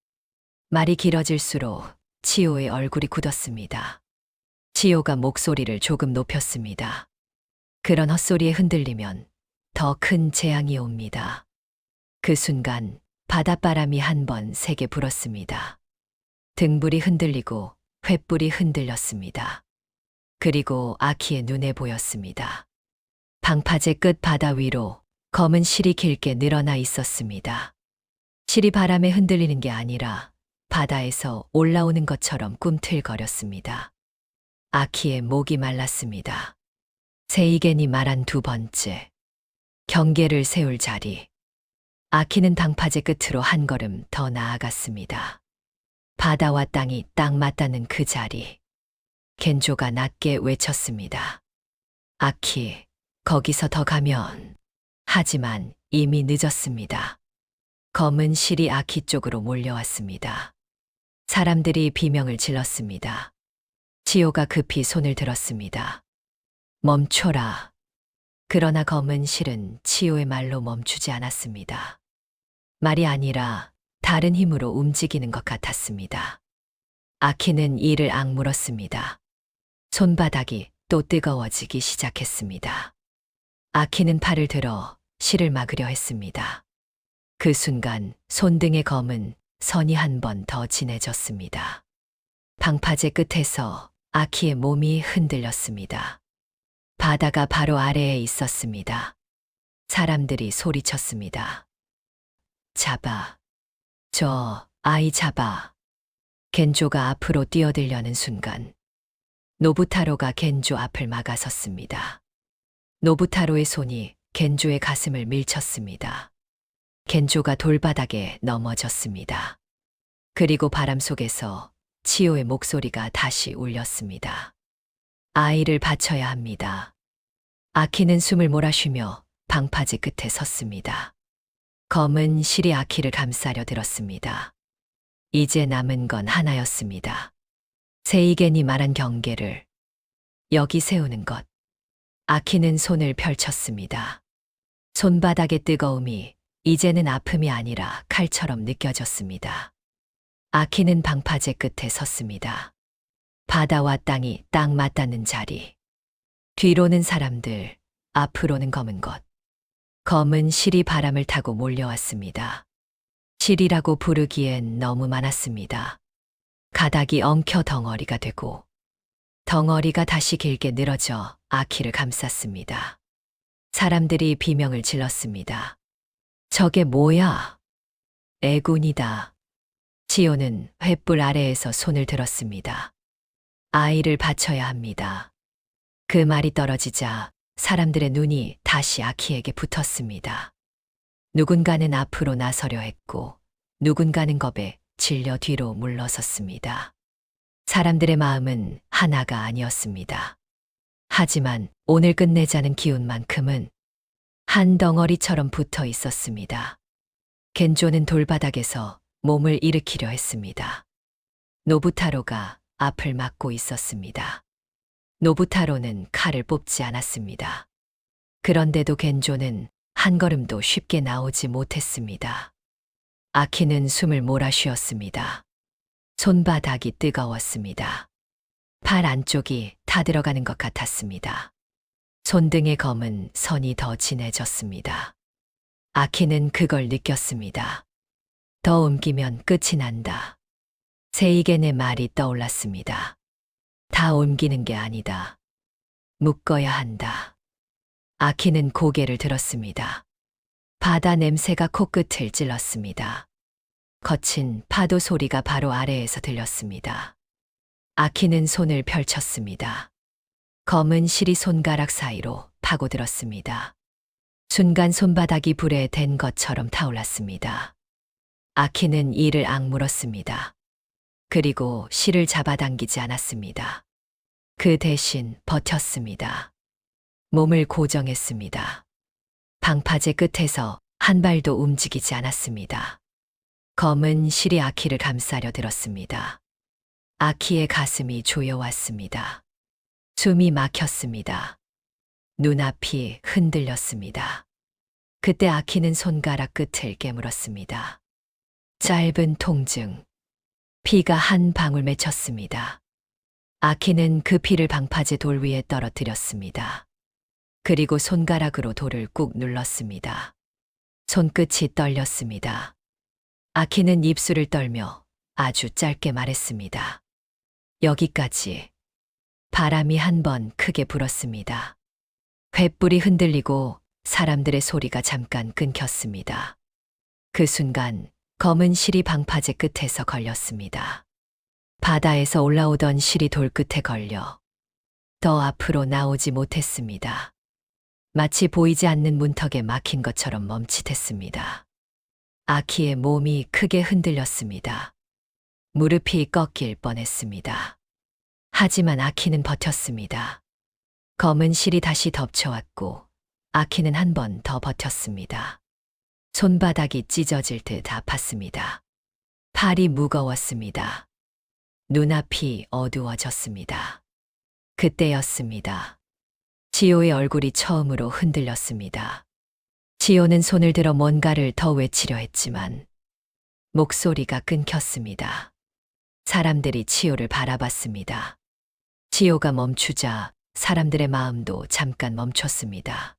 말이 길어질수록 치오의 얼굴이 굳었습니다. 치오가 목소리를 조금 높였습니다. 그런 헛소리에 흔들리면 더 큰 재앙이 옵니다. 그 순간 바닷바람이 한 번 세게 불었습니다. 등불이 흔들리고 횃불이 흔들렸습니다. 그리고 아키의 눈에 보였습니다. 방파제 끝 바다 위로 검은 실이 길게 늘어나 있었습니다. 실이 바람에 흔들리는 게 아니라 바다에서 올라오는 것처럼 꿈틀거렸습니다. 아키의 목이 말랐습니다. 세이겐이 말한 두 번째. 경계를 세울 자리. 아키는 방파제 끝으로 한 걸음 더 나아갔습니다. 바다와 땅이 딱 맞닿는 그 자리. 겐조가 낮게 외쳤습니다. 아키, 거기서 더 가면. 하지만 이미 늦었습니다. 검은 실이 아키 쪽으로 몰려왔습니다. 사람들이 비명을 질렀습니다. 치호가 급히 손을 들었습니다. 멈춰라. 그러나 검은 실은 치호의 말로 멈추지 않았습니다. 말이 아니라 다른 힘으로 움직이는 것 같았습니다. 아키는 이를 악물었습니다. 손바닥이 또 뜨거워지기 시작했습니다. 아키는 팔을 들어 실을 막으려 했습니다. 그 순간 손등의 검은 선이 한 번 더 진해졌습니다. 방파제 끝에서 아키의 몸이 흔들렸습니다. 바다가 바로 아래에 있었습니다. 사람들이 소리쳤습니다. 잡아. 저 아이 잡아. 겐조가 앞으로 뛰어들려는 순간 노부타로가 겐조 앞을 막아섰습니다. 노부타로의 손이 겐조의 가슴을 밀쳤습니다. 겐조가 돌바닥에 넘어졌습니다. 그리고 바람 속에서 치호의 목소리가 다시 울렸습니다. 아이를 바쳐야 합니다. 아키는 숨을 몰아쉬며 방파제 끝에 섰습니다. 검은 실이 아키를 감싸려 들었습니다. 이제 남은 건 하나였습니다. 세이겐이 말한 경계를 여기 세우는 것. 아키는 손을 펼쳤습니다. 손바닥의 뜨거움이 이제는 아픔이 아니라 칼처럼 느껴졌습니다. 아키는 방파제 끝에 섰습니다. 바다와 땅이 딱 맞닿는 자리. 뒤로는 사람들, 앞으로는 검은 것. 검은 실이 바람을 타고 몰려왔습니다. 실이라고 부르기엔 너무 많았습니다. 가닥이 엉켜 덩어리가 되고 덩어리가 다시 길게 늘어져 아키를 감쌌습니다. 사람들이 비명을 질렀습니다. 저게 뭐야? 애군이다. 치호는 횃불 아래에서 손을 들었습니다. 아이를 바쳐야 합니다. 그 말이 떨어지자 사람들의 눈이 다시 아키에게 붙었습니다. 누군가는 앞으로 나서려 했고 누군가는 겁에 질려 뒤로 물러섰습니다. 사람들의 마음은 하나가 아니었습니다. 하지만 오늘 끝내자는 기운만큼은 한 덩어리처럼 붙어 있었습니다. 겐조는 돌바닥에서 몸을 일으키려 했습니다. 노부타로가 앞을 막고 있었습니다. 노부타로는 칼을 뽑지 않았습니다. 그런데도 겐조는 한 걸음도 쉽게 나오지 못했습니다. 아키는 숨을 몰아쉬었습니다. 손바닥이 뜨거웠습니다. 팔 안쪽이 타들어가는 것 같았습니다. 손등의 검은 선이 더 진해졌습니다. 아키는 그걸 느꼈습니다. 더 옮기면 끝이 난다. 세이겐의 말이 떠올랐습니다. 다 옮기는 게 아니다. 묶어야 한다. 아키는 고개를 들었습니다. 바다 냄새가 코끝을 찔렀습니다. 거친 파도 소리가 바로 아래에서 들렸습니다. 아키는 손을 펼쳤습니다. 검은 실이 손가락 사이로 파고들었습니다. 순간 손바닥이 불에 댄 것처럼 타올랐습니다. 아키는 이를 악물었습니다. 그리고 실을 잡아당기지 않았습니다. 그 대신 버텼습니다. 몸을 고정했습니다. 방파제 끝에서 한 발도 움직이지 않았습니다. 검은 실이 아키를 감싸려 들었습니다. 아키의 가슴이 조여왔습니다. 숨이 막혔습니다. 눈앞이 흔들렸습니다. 그때 아키는 손가락 끝을 깨물었습니다. 짧은 통증. 피가 한 방울 맺혔습니다. 아키는 그 피를 방파제 돌 위에 떨어뜨렸습니다. 그리고 손가락으로 돌을 꾹 눌렀습니다. 손끝이 떨렸습니다. 아키는 입술을 떨며 아주 짧게 말했습니다. 여기까지. 바람이 한 번 크게 불었습니다. 횃불이 흔들리고 사람들의 소리가 잠깐 끊겼습니다. 그 순간 검은 실이 방파제 끝에서 걸렸습니다. 바다에서 올라오던 실이 돌 끝에 걸려 더 앞으로 나오지 못했습니다. 마치 보이지 않는 문턱에 막힌 것처럼 멈칫했습니다. 아키의 몸이 크게 흔들렸습니다. 무릎이 꺾일 뻔했습니다. 하지만 아키는 버텼습니다. 검은 실이 다시 덮쳐왔고 아키는 한 번 더 버텼습니다. 손바닥이 찢어질 듯 아팠습니다. 팔이 무거웠습니다. 눈앞이 어두워졌습니다. 그때였습니다. 지호의 얼굴이 처음으로 흔들렸습니다. 지호는 손을 들어 뭔가를 더 외치려 했지만 목소리가 끊겼습니다. 사람들이 지호를 바라봤습니다. 지호가 멈추자 사람들의 마음도 잠깐 멈췄습니다.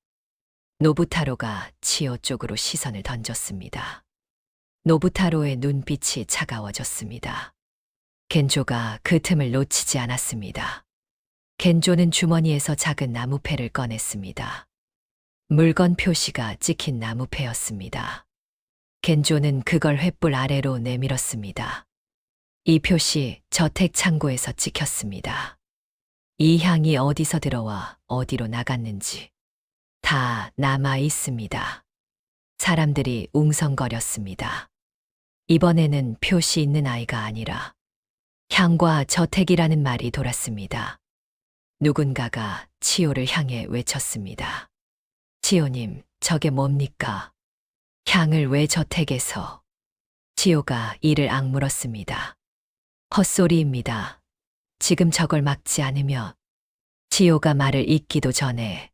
노부타로가 지호 쪽으로 시선을 던졌습니다. 노부타로의 눈빛이 차가워졌습니다. 겐조가 그 틈을 놓치지 않았습니다. 겐조는 주머니에서 작은 나무패를 꺼냈습니다. 물건 표시가 찍힌 나무패였습니다. 겐조는 그걸 횃불 아래로 내밀었습니다. 이 표시 저택 창고에서 찍혔습니다. 이 향이 어디서 들어와 어디로 나갔는지 다 남아 있습니다. 사람들이 웅성거렸습니다. 이번에는 표시 있는 아이가 아니라 향과 저택이라는 말이 돌았습니다. 누군가가 치호를 향해 외쳤습니다. 치호님, 저게 뭡니까? 향을 왜 저택에서? 치호가 이를 악물었습니다. 헛소리입니다. 지금 저걸 막지 않으면 치호가 말을 잇기도 전에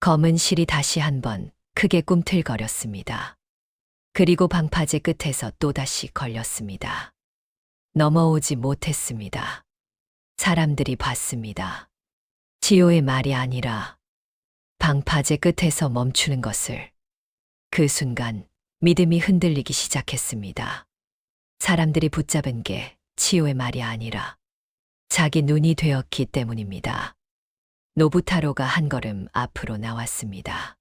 검은 실이 다시 한번 크게 꿈틀거렸습니다. 그리고 방파제 끝에서 또다시 걸렸습니다. 넘어오지 못했습니다. 사람들이 봤습니다. 지호의 말이 아니라 방파제 끝에서 멈추는 것을. 그 순간 믿음이 흔들리기 시작했습니다. 사람들이 붙잡은 게 지호의 말이 아니라 자기 눈이 되었기 때문입니다. 노부타로가 한 걸음 앞으로 나왔습니다.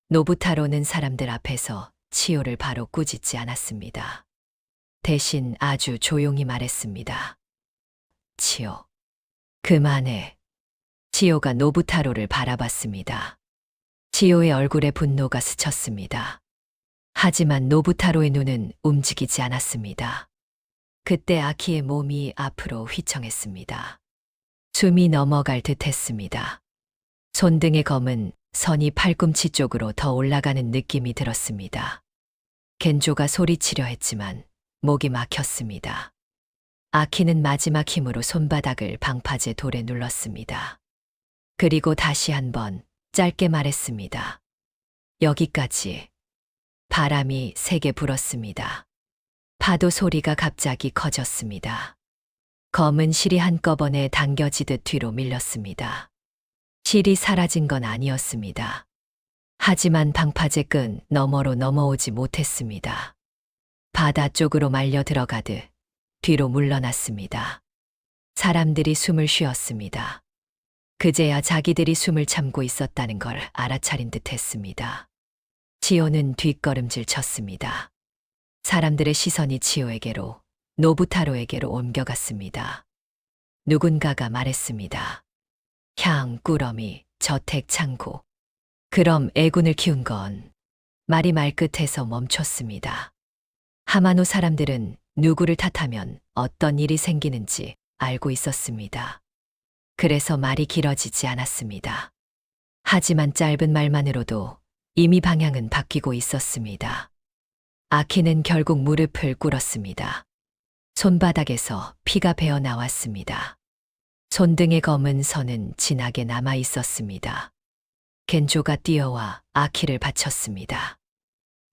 노부타로는 사람들 앞에서 치호를 바로 꾸짖지 않았습니다. 대신 아주 조용히 말했습니다. 치호, 그만해. 치호가 노부타로를 바라봤습니다. 치호의 얼굴에 분노가 스쳤습니다. 하지만 노부타로의 눈은 움직이지 않았습니다. 그때 아키의 몸이 앞으로 휘청했습니다. 숨이 넘어갈 듯 했습니다. 손등의 검은 선이 팔꿈치 쪽으로 더 올라가는 느낌이 들었습니다. 겐조가 소리치려 했지만 목이 막혔습니다. 아키는 마지막 힘으로 손바닥을 방파제 돌에 눌렀습니다. 그리고 다시 한번 짧게 말했습니다. 여기까지. 바람이 세게 불었습니다. 파도 소리가 갑자기 커졌습니다. 검은 실이 한꺼번에 당겨지듯 뒤로 밀렸습니다. 실이 사라진 건 아니었습니다. 하지만 방파제 끈 너머로 넘어오지 못했습니다. 바다 쪽으로 말려 들어가듯 뒤로 물러났습니다. 사람들이 숨을 쉬었습니다. 그제야 자기들이 숨을 참고 있었다는 걸 알아차린 듯 했습니다. 지호는 뒷걸음질 쳤습니다. 사람들의 시선이 지호에게로, 노부타로에게로 옮겨갔습니다. 누군가가 말했습니다. 향, 꾸러미, 저택, 창고. 그럼 애군을 키운 건 말이 말끝에서 멈췄습니다. 하마노 사람들은 누구를 탓하면 어떤 일이 생기는지 알고 있었습니다. 그래서 말이 길어지지 않았습니다. 하지만 짧은 말만으로도 이미 방향은 바뀌고 있었습니다. 아키는 결국 무릎을 꿇었습니다. 손바닥에서 피가 배어 나왔습니다. 손등의 검은 선은 진하게 남아 있었습니다. 겐조가 뛰어와 아키를 받쳤습니다.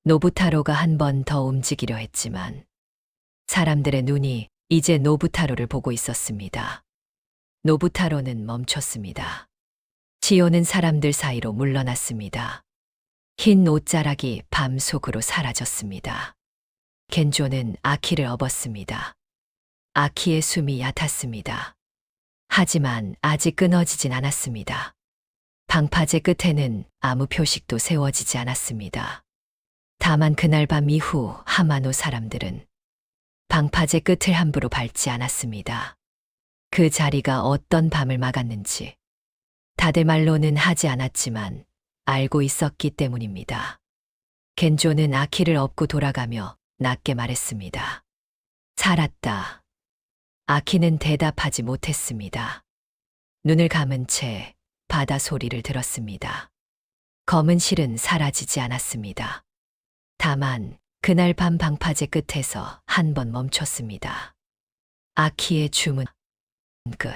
노부타로가 한 번 더 움직이려 했지만 사람들의 눈이 이제 노부타로를 보고 있었습니다. 노부타로는 멈췄습니다. 지호는 사람들 사이로 물러났습니다. 흰 옷자락이 밤 속으로 사라졌습니다. 겐조는 아키를 업었습니다. 아키의 숨이 얕았습니다. 하지만 아직 끊어지진 않았습니다. 방파제 끝에는 아무 표식도 세워지지 않았습니다. 다만 그날 밤 이후 하마노 사람들은 방파제 끝을 함부로 밟지 않았습니다. 그 자리가 어떤 밤을 막았는지 다들 말로는 하지 않았지만 알고 있었기 때문입니다. 겐조는 아키를 업고 돌아가며 낮게 말했습니다. 살았다. 아키는 대답하지 못했습니다. 눈을 감은 채 바다 소리를 들었습니다. 검은 실은 사라지지 않았습니다. 다만 그날 밤 방파제 끝에서 한 번 멈췄습니다. 아키의 주문 끝.